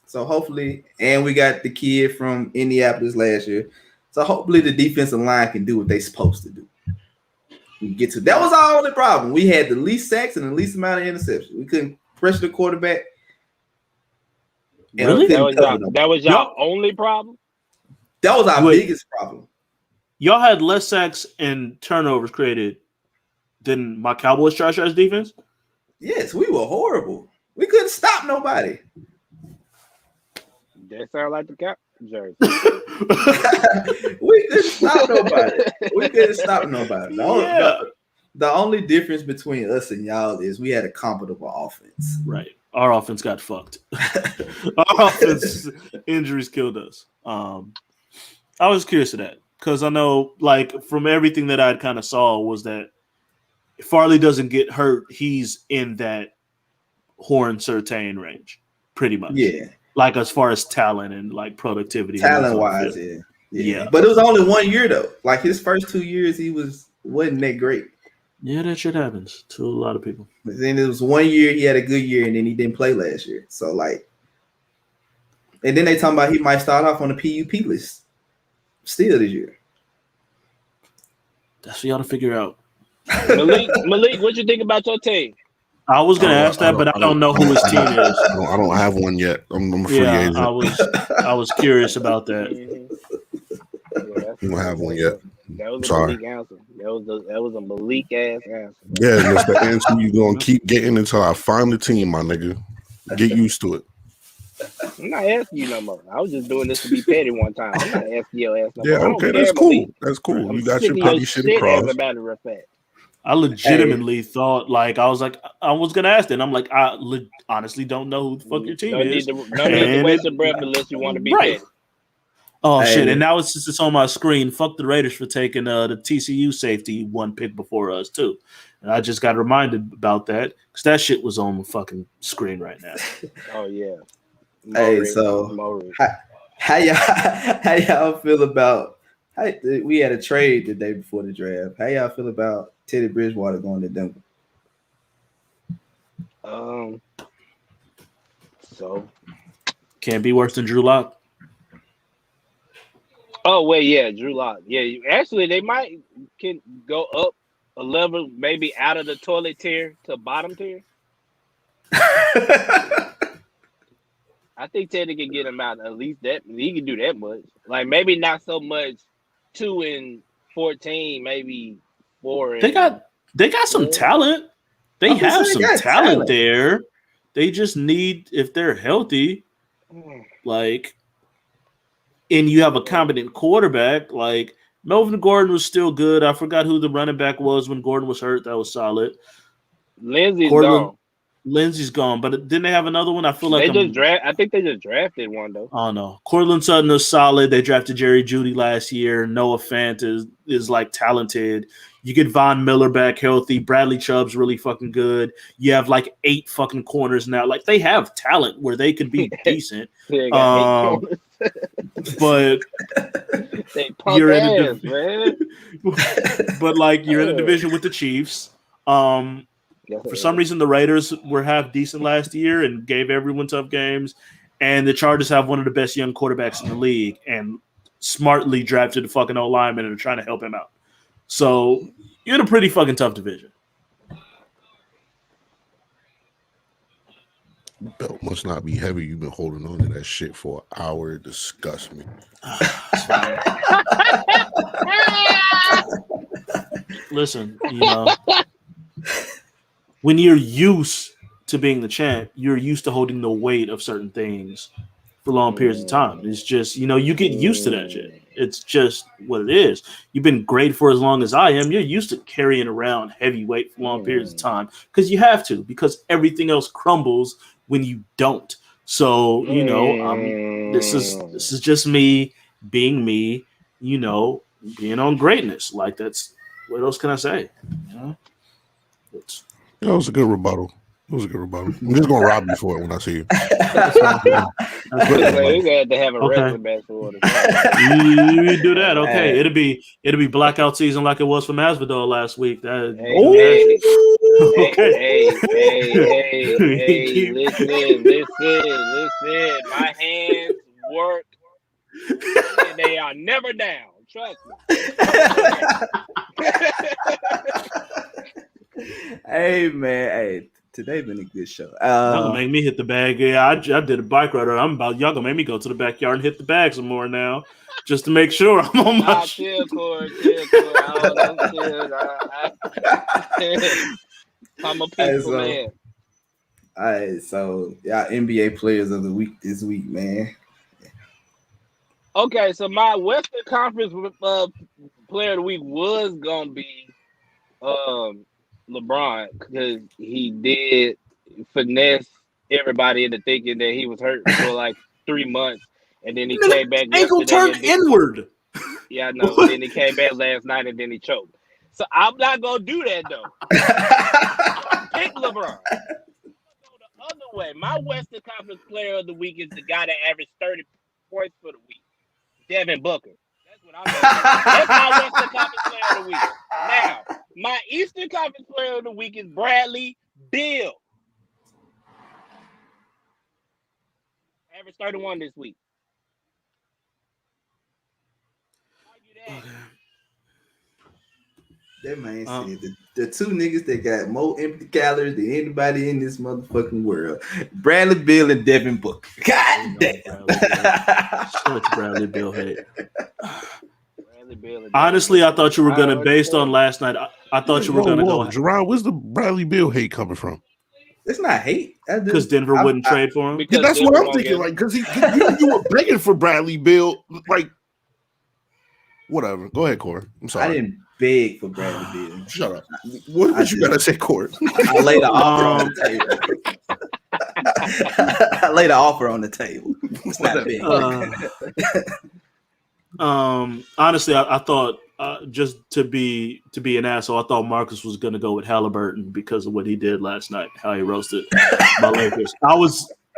So hopefully, and we got the kid from Indianapolis last year. So hopefully the defensive line can do what they're supposed to do. That was our only problem. We had the least sacks and the least amount of interceptions. We couldn't pressure the quarterback. Really? That was y'all only problem? That was our biggest problem. Y'all had less sacks and turnovers created than my Cowboys trash ass defense? Yes, we were horrible. We couldn't stop nobody. That sound like the cap jersey. We couldn't stop nobody. The only difference between us and y'all is we had a comparable offense. Right. Our offense got fucked. Our offense injuries killed us. I was curious of that because I know, like, from everything that I kind of saw was that if Farley doesn't get hurt, he's in that Horn Surtain range, pretty much. Yeah. Like as far as talent and like productivity. Talent-wise, yeah. But it was only 1 year though. Like his first 2 years, he wasn't that great. Yeah, that shit happens to a lot of people. But then it was 1 year, he had a good year, and then he didn't play last year. So like, and then they talking about he might start off on the PUP list still this year. That's for y'all to figure out. Malik, what you think about your team? I was gonna ask that, but I don't know who his team is. I don't have one yet. I'm a free agent. I was curious about that. Yeah, I don't have one yet. That was a Malik answer. That was a Malik ass answer. Yeah, that's the answer you're gonna keep getting until I find the team, my nigga. Get used to it. I'm not asking you no more. I was just doing this to be petty one time. I'm not asking your ass no more. Yeah, okay, that's cool. Malik. That's cool. You got your petty shit across. As a matter of fact. I legitimately thought, like, I was gonna ask that. And I'm like, I honestly don't know who the fuck your team is. No need to waste your breath unless you want to be petty. Oh shit! And now it's on my screen. Fuck the Raiders for taking the TCU safety 1 pick before us too. And I just got reminded about that because that shit was on the fucking screen right now. Oh yeah. Hey, so how y'all feel about? We had a trade the day before the draft. How y'all feel about Teddy Bridgewater going to Denver? So Can't be worse than Drew Lock. Oh wait, yeah, Drew Lock. Yeah, actually, they can go up a level, maybe out of the toilet tier to bottom tier. I think Teddy can get him out at least that. He can do that much. Like maybe not so much 2-14, maybe 4. They got some talent. They have some talent there. They just need, if they're healthy, like, and you have a competent quarterback. Like Melvin Gordon was still good. I forgot who the running back was when Gordon was hurt. That was solid. Lindsey's gone. Lindsey's gone, but didn't they have another one? I feel like I think they just drafted one though. Oh no, Cortland Sutton is solid. They drafted Jerry Jeudy last year. Noah Fant is like talented. You get Von Miller back healthy. Bradley Chubb's really fucking good. You have like 8 fucking corners now. Like they have talent where they could be decent. But you're in a but like you're in a division with the Chiefs. For some reason, the Raiders were half decent last year and gave everyone tough games. And the Chargers have one of the best young quarterbacks in the league and smartly drafted a fucking old lineman and are trying to help him out. So you're in a pretty fucking tough division. Belt must not be heavy. You've been holding on to that shit for an hour. It disgusts me. Listen, when you're used to being the champ, you're used to holding the weight of certain things for long periods of time. It's just, you get used to that shit. It's just what it is. You've been great for as long as I am. You're used to carrying around heavy weight for long periods of time because you have to, because everything else crumbles when you don't. So, this is just me being me, being on greatness. Like what else can I say? That was a good rebuttal. I'm just gonna rob you for it when I see you. We had to have a wrestling match for it. You do that, okay? It'll be blackout season like it was for Masvidal last week. Hey, listen. My hands work, and they are never down. Trust me. Hey man, today been a good show. Y'all gonna make me hit the bag. Yeah, I did a bike ride. Y'all gonna make me go to the backyard and hit the bag some more now, just to make sure I'm on my chill, Corey. I'm a peaceful man. All right, so y'all NBA players of the week this week, man. Okay, so my Western Conference player of the week was gonna be LeBron, because he did finesse everybody into thinking that he was hurt for like 3 months, and then he came back. Ankle turned inward. Yeah, I know. Then he came back last night, and then he choked. So I'm not gonna do that though. Pick LeBron. Go the other way. My Western Conference player of the week is the guy that averaged 30 points for the week, Devin Booker. That's my Western Conference player of the week. Now, my Eastern Conference player of the week is Bradley Beal. Average 31 this week. That man said the 2 niggas that got more empty calories than anybody in this motherfucking world. Bradley Beal and Devin Booker. God damn. Such Bradley Beal hate. Honestly, I thought you were gonna, based on last night, I thought you were gonna go. Gerard, where's the Bradley Beal hate coming from? It's not hate. Because Denver wouldn't trade for him. Because that's what I'm thinking. Like, because you were begging for Bradley Beal. Like, whatever. Go ahead, Corey. I'm sorry. I didn't beg for Bradley Beal. Shut up. What you gotta say, Corey? I laid an offer on the table. I laid an offer on the table. It's not big. Honestly, I thought just to be an asshole, I thought Marcus was going to go with Halliburton because of what he did last night, how he roasted my Lakers. I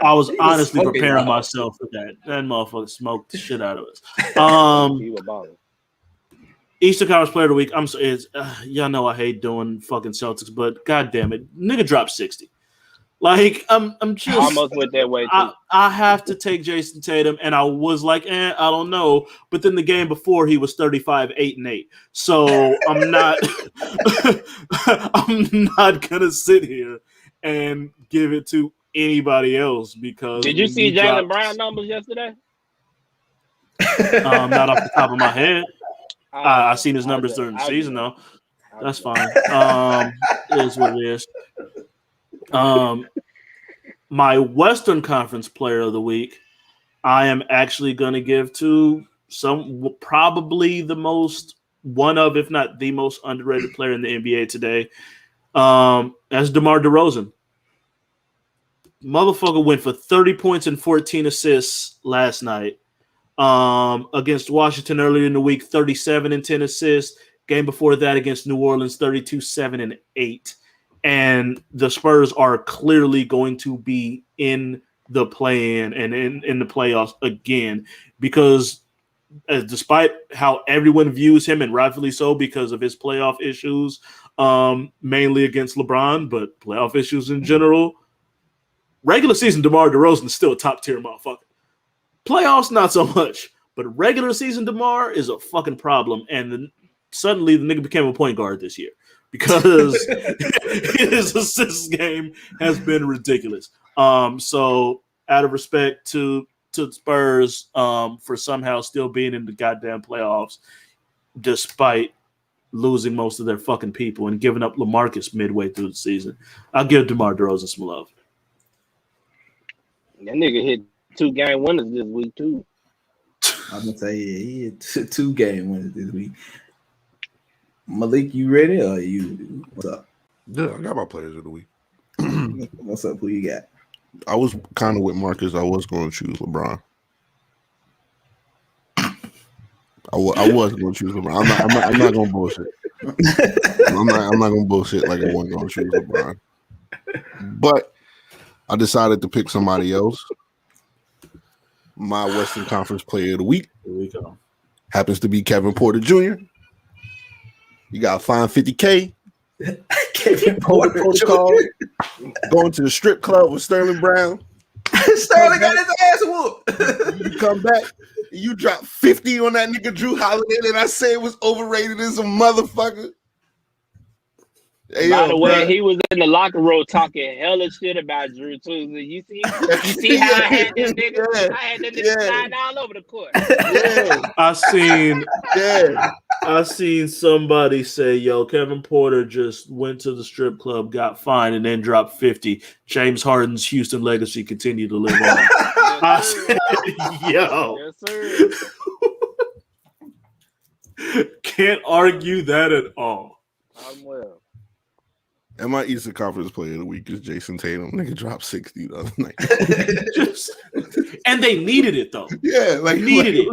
I was He honestly smoking, preparing y'all. myself for that. That motherfucker smoked the shit out of us. He was balling. Eastern Conference Player of the Week. I'm so y'all know I hate doing fucking Celtics, but god damn it, nigga dropped 60. Like I'm just I almost went that way too. I have to take Jason Tatum, and I was like, I don't know. But then the game before he was 35, 8 and 8. So I'm not I'm not gonna sit here and give it to anybody else because Did you see Jaylen dropped, Brown numbers yesterday? not off the top of my head. I seen his numbers during the season though. That's fine. It is what it is. My Western Conference Player of the Week, I am actually going to give to probably the most, one of, if not the most underrated player in the NBA today. That's DeMar DeRozan. Motherfucker went for 30 points and 14 assists last night. Against Washington earlier in the week, 37 and 10 assists. Game before that against New Orleans, 32, 7 and 8. And the Spurs are clearly going to be in the play-in and in the playoffs again because despite how everyone views him, and rightfully so because of his playoff issues, mainly against LeBron, but playoff issues in general, regular season DeMar DeRozan is still a top-tier motherfucker. Playoffs, not so much. But regular season DeMar is a fucking problem. And suddenly the nigga became a point guard this year because his assist game has been ridiculous. So out of respect to Spurs for somehow still being in the goddamn playoffs despite losing most of their fucking people and giving up LaMarcus midway through the season, I'll give DeMar DeRozan some love. That nigga hit 2 game winners this week too. I'm gonna say he had 2 game winners this week. Malik, you ready or you? What's up? Yeah, I got my players of the week. What's up? Who you got? I was kind of with Marcus. I was going to choose LeBron. I was going to choose LeBron. I'm not going to bullshit. I'm not going to bullshit like I wasn't going to choose LeBron. But I decided to pick somebody else. My Western Conference Player of the Week happens to be Kevin Porter Jr. You got to find $50K. Kevin Porter protocol. Going to the strip club with Sterling Brown. Sterling got his ass whooped. You come back, and you drop 50 on that nigga Drew Holiday, and I say it was overrated as a motherfucker. Hey, by the way, he was in the locker room talking hella shit about Drew too. You see how I had this nigga? Yeah. I had that nigga sliding all over the court. Yeah. I seen somebody say, "Yo, Kevin Porter just went to the strip club, got fined, and then dropped 50. James Harden's Houston legacy continued to live on." I said, "Yo, yes, sir." Can't argue that at all. I'm well. And my Eastern Conference Player of the Week is Jason Tatum. Nigga dropped 60 the other night. And they needed it though. Yeah, like needed it.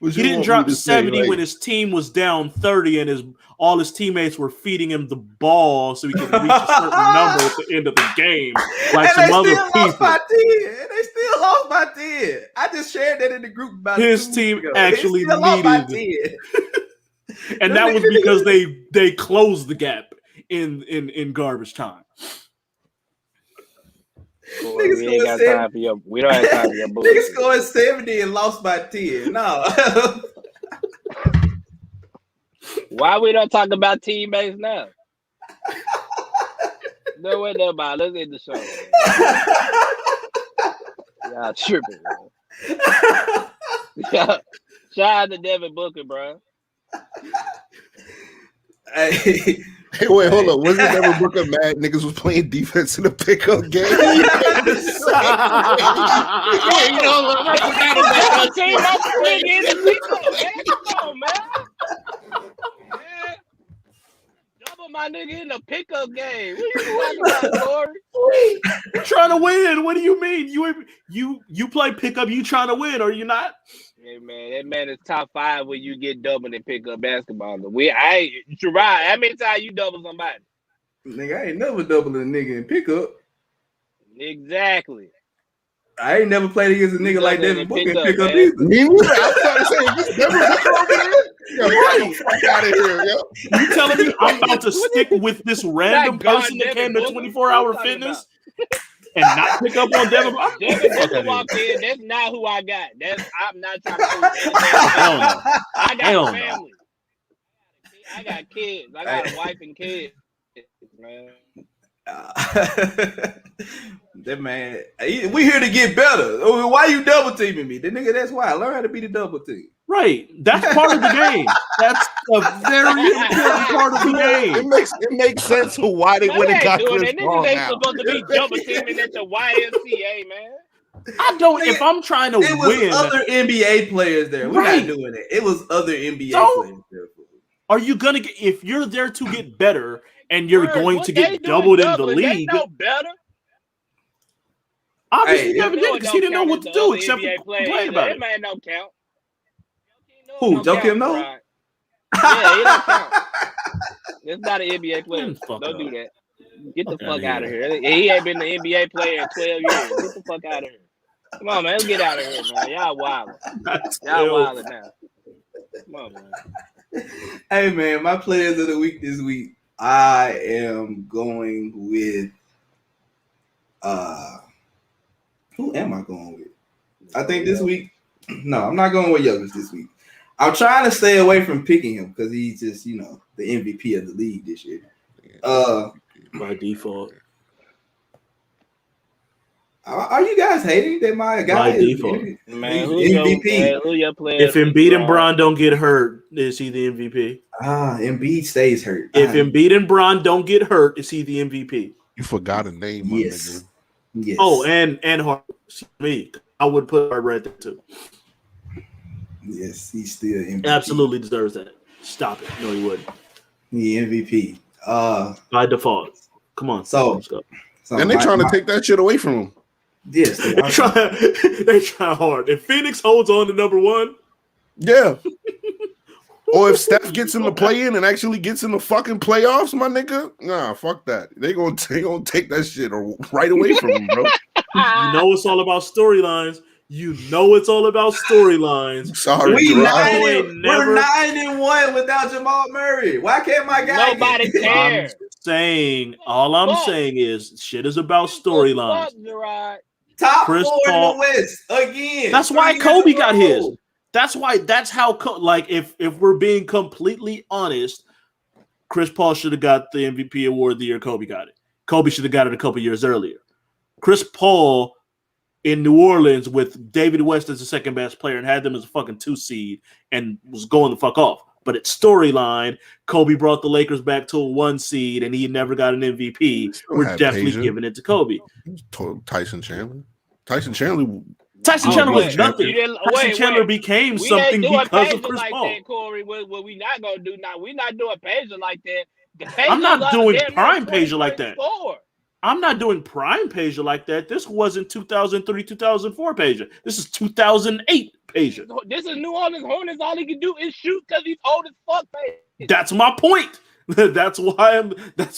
He didn't drop 70 say, when his team was down 30 and all his teammates were feeding him the ball so he could reach a certain number at the end of the game. Like and some other people. Lost by 10. And they still lost by 10. I just shared that in the group about his team ago. actually needed it. And that was because they closed the gap in garbage time. Cool, we ain't got time for your. We don't have time for your bullshit. Niggas scored 70 and lost by 10. No. Why we don't talk about teammates now? No way, nobody. Let's end the show. Y'all tripping, bro. Yeah. Shout out to Devin Booker, bro. Hey, wait, hold on. Wasn't Devin Booker mad niggas was playing defense in a pickup game? Come on, man. Double my nigga in a pickup game. What you talking about, Corey? Trying to win. What do you mean? You play pickup, you trying to win, are you not? Hey man, that man is top 5 when you get doubled and pick up basketball. Sherrod, how many times you double somebody? Nigga, I ain't never doubling a nigga in pickup. Exactly. I ain't never played against a nigga like Devin Booker and pick up man. either. Me neither. I was trying to say, is this Devin Booker over here? Yo, get the fuck out of here, yo. You telling me I'm about to stick with this random person that came to 24-hour fitness and not pick up on Devin Booker? Devin Booker walked in. That's not who I got. I'm not trying to prove anything. I got family. I got kids. I got a wife and kids, man. That man, we here to get better. Why you double teaming me? The nigga, that's why I learn how to be the double team. Right, that's part of the game. That's a very important part of the game. It makes sense to why they went and got Chris Paul Niggas ain't now. supposed to be double teaming at the YMCA, man. I don't. If I'm trying to It was win, other NBA players there. We're Right. not doing it. It was other NBA players there. are you gonna get? If you're there to get better and you're Word, going what to they get doing doubled in double, the they league, know better. obviously Hey, Devin did because he didn't know what to do except for complain about it. That man don't count. Who? Joakim Noah? Yeah, he don't count. That's not an NBA player. Man, fuck Don't up. do that. Get the Fuck fuck outta out of here. here. He ain't been the NBA player in 12 years. Get the fuck out of here. Come on, man. Let's get out of here, man. Y'all wildin'. Y'all wildin' now. Come on, man. Hey man, my players of the week this week, I am going with who am I going with? I think this week, no, I'm not going with Jokic this week. I'm trying to stay away from picking him because he's just, the MVP of the league this year. By default. Are you guys hating that my guy By is default. Man, MVP? Who your player? If Embiid and Bron don't get hurt, is he the MVP? Embiid stays hurt. If Embiid and Bron don't get hurt, is he the MVP? You forgot a name, my nigga. Yes. Oh, and Hart. Me, I would put Hart right there too. Yes, he's still MVP. Absolutely deserves that. Stop it. No, he wouldn't. He MVP. By default. Come on. So let's go. And they trying to take that shit away from him. Yes, They try hard. If Phoenix holds on to number one, Yeah. Or if Steph gets in the play-in and actually gets in the fucking playoffs, my nigga, nah, fuck that. They gonna take that shit right away from him, bro. you know it's all about storylines. You know it's all about storylines. Sorry, we're Gerard. 9-1 without Jamal Murray. Why can't my guy? Nobody cares. All I'm saying is shit is about storylines. Top Chris 4 Paul- in the West again. That's why 3 years Kobe in a got row. his. That's how if we're being completely honest, Chris Paul should have got the MVP award the year Kobe got it. Kobe should have got it a couple years earlier. Chris Paul in New Orleans with David West as the second best player and had them as a fucking 2 seed and was going the fuck off. But it's storyline. Kobe brought the Lakers back to a 1 seed and he never got an MVP. We're had definitely Peja. giving it to Kobe. Tyson Chandler. Tyson Chandler Chandler was wait, nothing. Tyson Chandler became something because of Chris like Paul. that, Corey. What we not gonna do now? We not doing Peja like that. I'm not doing prime Peja 20, like that. 24. I'm not doing prime Peja like that. This wasn't 2003, 2004 Peja. This is 2008 Peja. This is New Orleans Hornets. All he can do is shoot because he's old as fuck, man. That's my point. That's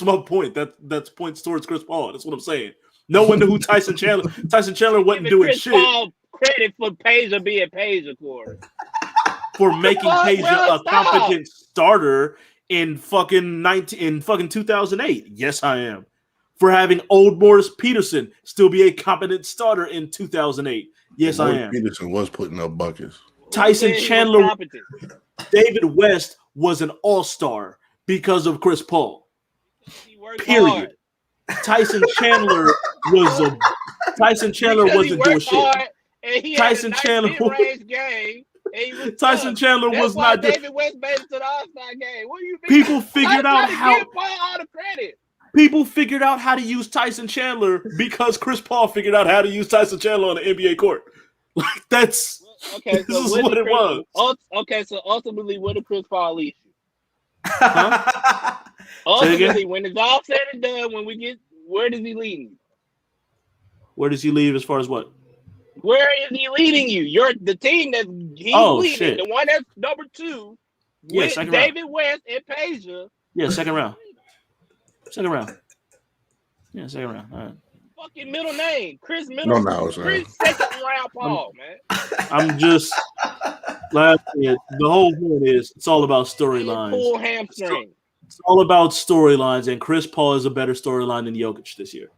my point. That's points towards Chris Paul. That's what I'm saying. No one knew who Tyson Chandler. Tyson Chandler wasn't doing Chris shit Paul credit for Peja being Peja, Corey. for making Fuck, Peja bro, a stop. competent starter in fucking 2008. Yes, I am. For having old Morris Peterson still be a competent starter in 2008. Yes, I am. Peterson was putting up buckets. Tyson He was Chandler, competent. David West was an all-star because of Chris Paul. He worked Period. hard. Tyson Chandler wasn't Because he doing worked shit. hard and he Tyson had a Chandler- nice mid-range game. And he was Tyson tough. Chandler That's was why not doing. David West made it to the All-Star game. What do you mean? People figured Stop out trying to how. give Paul all the credit. People figured out how to use Tyson Chandler because Chris Paul figured out how to use Tyson Chandler on the NBA court. Like that's Okay, this is what it was. Okay, so ultimately, what did Chris Paul lead you? Huh? Say again? Ultimately, when it's all said and done, where does he lead you? Where does he leave as far as what? Where is he leading you? You're the team that he's leading, shit. the one that's number 2, Yeah, with second David West and Peja. Yeah, second round. Yeah, second round. All right. fucking middle name? Chris No, man. Chris second round Paul, man. I'm just last year, the whole point is it's all about storylines. Pull hamstring. It's all about storylines, and Chris Paul is a better storyline than Jokic this year.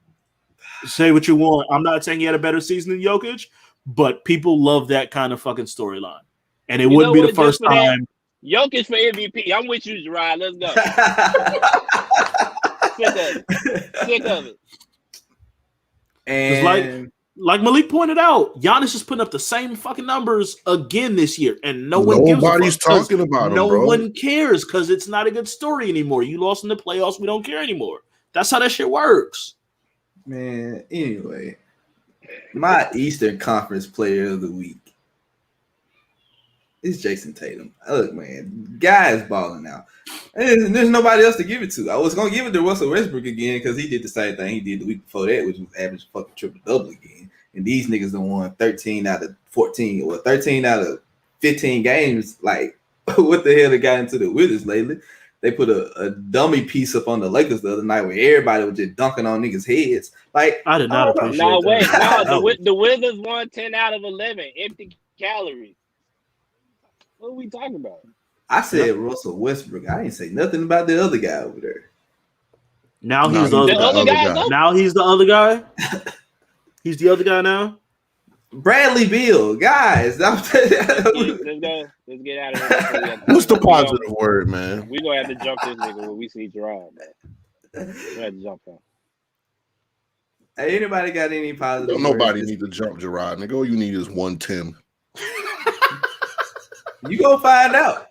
Say what you want. I'm not saying he had a better season than Jokic, but people love that kind of fucking storyline. And it wouldn't be the first time. Jokic for MVP. I'm with you, Gerard. Let's go. Sick of it. And like Malik pointed out, Giannis is putting up the same fucking numbers again this year, and nobody's talking about him. No one cares because it's not a good story anymore. You lost in the playoffs, we don't care anymore. That's how that shit works. Man, anyway, my Eastern Conference Player of the Week is Jason Tatum. Look, man, guy is balling out. And there's nobody else to give it to. I was going to give it to Russell Westbrook again because he did the same thing he did the week before that, which was average fucking triple-double again. And these niggas done won 13 out of 14 or 13 out of 15 games. Like, what the hell they got into the Wizards lately? They put a dummy piece up on the Lakers the other night where everybody was just dunking on niggas' heads. Like, I did not appreciate that. No, wait. The Wizards won 10 out of 11. Empty calories. What are we talking about? I said Russell Westbrook. I didn't say nothing about the other guy over there. Now he's the other guy. Now he's the other guy. He's the other guy now. Bradley Beal, guys. Let's go. Let's get out of here. What's the positive word, man? We're gonna have to jump this nigga when we see Gerard, man. We have to jump him. Hey, anybody got any positive? Nobody need to jump Gerard, nigga. All you need is one Tim. You gonna find out.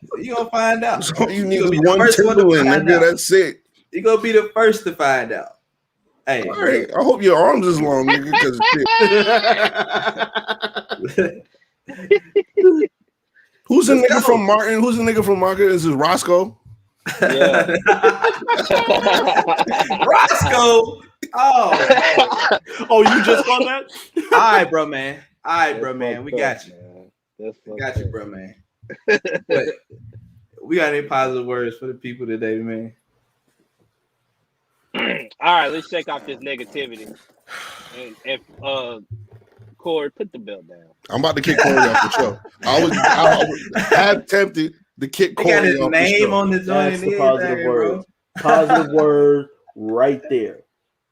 So you need one Timberland, nigga. That's it. You gonna be the first to find out. Hey, all right. I hope your arms is long, nigga. Who's the nigga from Martin? Who's the nigga from Martin? Is it Roscoe? Yeah. Roscoe. Oh, you just caught that? All right, bro, man. We got you. We got you, bro, man. But we got any positive words for the people today, man? All right, let's check off this negativity. And if Corey, put the belt down. I'm about to kick Corey off the show. I was half tempted to kick Corey got his off name the show. on the joint. That's the positive word. Positive word right there.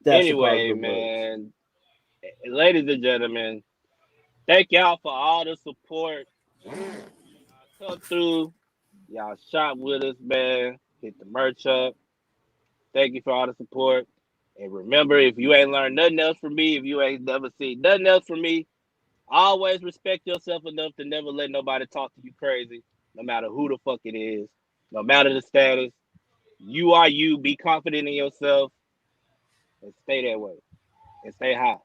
That's anyway, man, ladies and gentlemen, thank y'all for all the support. Come through. Y'all shop with us, man. Hit the merch up. Thank you for all the support. And remember, if you ain't learned nothing else from me, if you ain't never seen nothing else from me, always respect yourself enough to never let nobody talk to you crazy, no matter who the fuck it is, no matter the status. You are you. Be confident in yourself and stay that way. And stay high.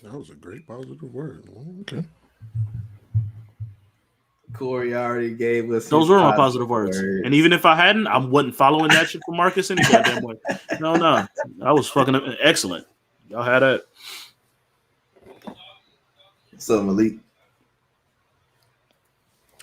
That was a great positive word. Okay. Corey already gave us those were my positive words. And even if I hadn't, I wasn't following that shit for Marcus any goddamn way. No. I was fucking excellent. Y'all had that. So Malik.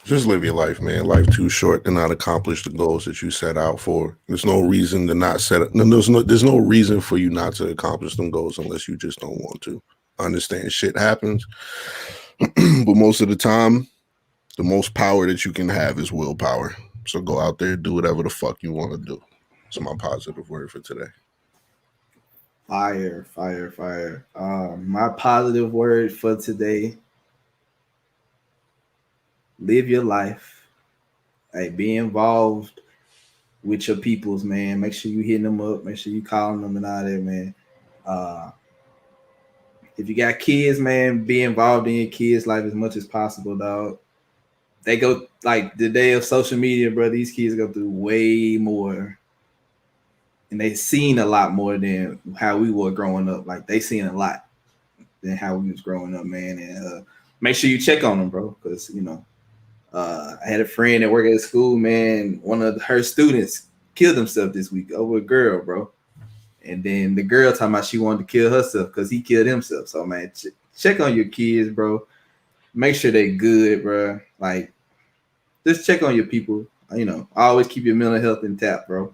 Just live your life, man. Life too short to not accomplish the goals that you set out for. There's no reason to not set it. There's no reason for you not to accomplish them goals unless you just don't want to. I understand shit happens. But most of the time, the most power that you can have is willpower. So go out there, do whatever the fuck you want to do. It's my positive word for today. Fire. My positive word for today: live your life. Hey, be involved with your peoples, man. Make sure you hitting them up. Make sure you calling them and all that, man. If you got kids, man, be involved in your kids' life as much as possible, dog. They go, like, the day of social media, bro, these kids go through way more. And they seen a lot more than how we were growing up. Like, they seen a lot than how we was growing up, man. And make sure you check on them, bro. Because, I had a friend that worked at school, man. One of her students killed himself this week over a girl, bro. And then the girl talking about she wanted to kill herself because he killed himself. So, man, check on your kids, bro. Make sure they good, bro. Like, just check on your people. Always keep your mental health intact, bro.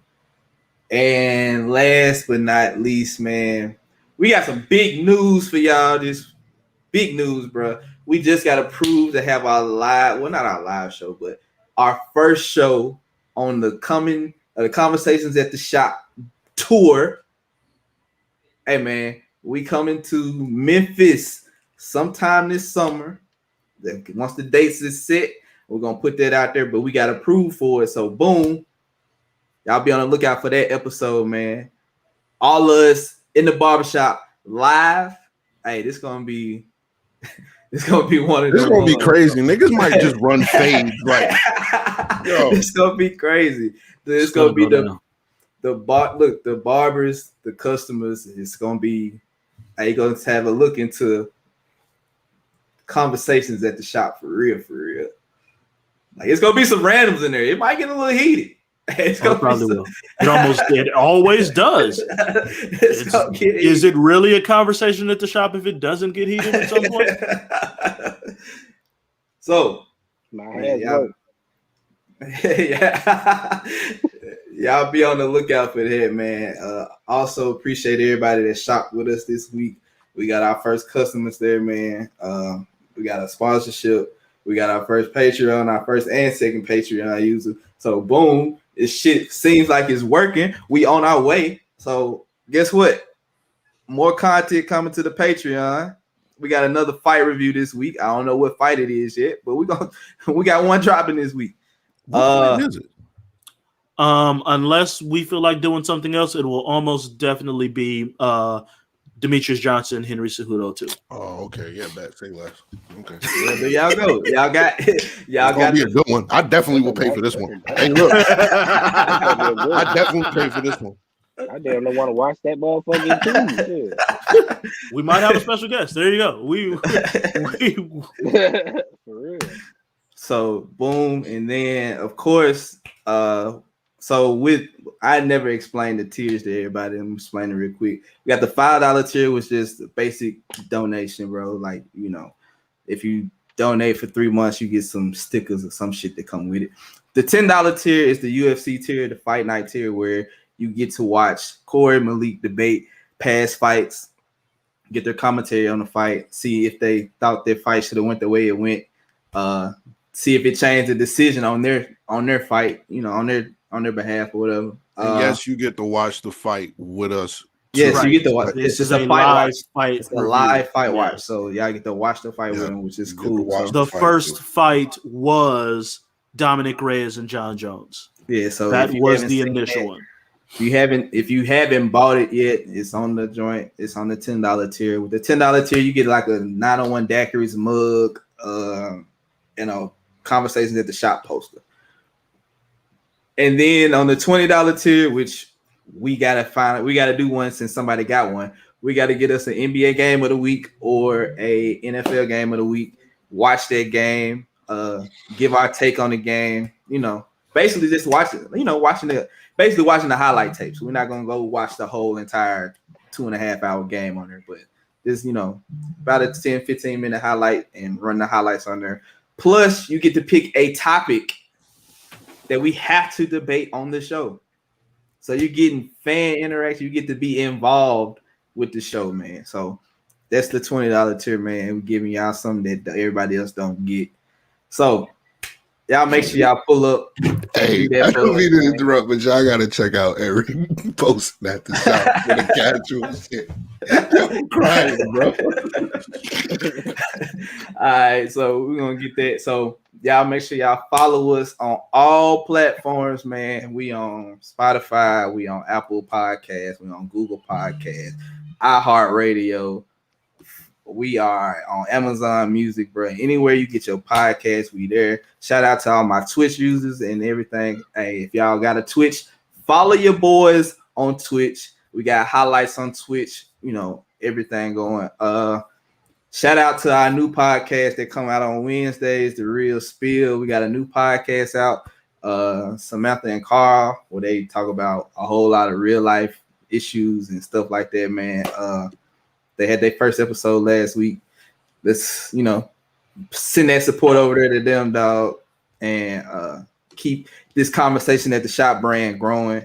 And last but not least, man, we got some big news for y'all. This big news, bro. We just got approved to have our live, well, not our live show, but our first show on the Conversations at the Shop tour. Hey, man, we coming to Memphis sometime this summer. Once the dates is set, we're going to put that out there, but we got approved for it. So, boom. Y'all be on the lookout for that episode, man. All of us in the barbershop live. Hey, this gonna be one of them. This gonna be crazy. Niggas might just run fades like yo. It's gonna be crazy. It's gonna be the barbers, the customers. It's gonna be. Hey, gonna have a look into Conversations at the Shop for real. Like it's gonna be some randoms in there. It might get a little heated. It probably will. It always does. Is it really a conversation at the shop if it doesn't get heated at some point? So, y'all be on the lookout for that, man. Also appreciate everybody that shopped with us this week. We got our first customers there, man. We got a sponsorship. We got our first Patreon, our first and second Patreon user. So, boom. This shit seems like it's working. We on our way. So guess what? More content coming to the Patreon. We got another fight review this week. I don't know what fight it is yet, but we got one dropping this week. What fight is it? Unless we feel like doing something else, it will almost definitely be Demetrius Johnson, Henry Cejudo too. Oh, okay. Yeah, say less. Okay. Yeah, there y'all go. Y'all got be a good one. I definitely will pay for this one. Hey, look. I definitely pay for this one. I damn don't want to watch that motherfucking too. We might have a special guest. There you go. For real. So boom, and then of course, I never explained the tiers to everybody. I'm explaining real quick. We got the $5 tier, which is the basic donation, bro. Like, you know, if you donate for 3 months, you get some stickers or some shit that come with it. The $10 tier is the UFC tier, the fight night tier, where you get to watch Corey Malik debate past fights, get their commentary on the fight, see if they thought their fight should have went the way it went, see if it changed the decision on their fight, you know, on their behalf or whatever. Yes, you get to watch the fight with us. Yes, right. You get to watch. It's just a live fight. It's a live fight watch. So y'all get to watch the fight with them, which is cool. The first fight was Dominic Reyes and John Jones. Yeah, so that was the initial one. If you haven't bought it yet, it's on the joint. It's on the $10 tier. With the $10 tier, you get like a 901 Daiquiris mug, Conversations at the Shop poster. And then on the $20 tier, which we gotta do one since somebody got one. We got to get us an NBA game of the week or a NFL game of the week. Watch that game, give our take on the game. You know, basically just watching the highlight tapes. We're not gonna go watch the whole entire 2.5 hour game on there, but just about a 10-15 minute highlight and run the highlights on there. Plus, you get to pick a topic that we have to debate on the show. So you're getting fan interaction. You get to be involved with the show, man. So that's the $20 tier, man. We're giving y'all something that everybody else don't get. So y'all make sure y'all pull up. Hey, I don't mean to interrupt, but y'all got to check out Eric posting at the shop for the casual shit. I'm crying, bro. All right, so we're going to get that. So y'all make sure y'all follow us on all platforms, man. We on Spotify, we on Apple Podcasts, we on Google Podcasts, iHeartRadio. We are on Amazon Music, bro. Anywhere you get your podcast, we there. Shout out to all my Twitch users and everything. Hey, if y'all got a Twitch, follow your boys on Twitch. We got highlights on Twitch, everything going. Shout out to our new podcast that come out on Wednesdays, The Real Spill. We got a new podcast out, Samantha and Carl, where they talk about a whole lot of real life issues and stuff like that, man. They had their first episode last week. Let's, send that support over there to them, dog, and keep this Conversation at the Shop brand growing.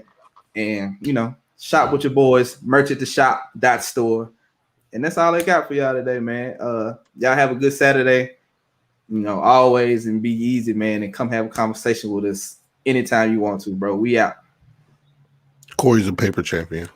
And, shop with your boys, merch at the shop.store. And that's all I got for y'all today, man. Y'all have a good Saturday. You know, always, and be easy, man, and come have a conversation with us anytime you want to, bro. We out. Corey's a paper champion.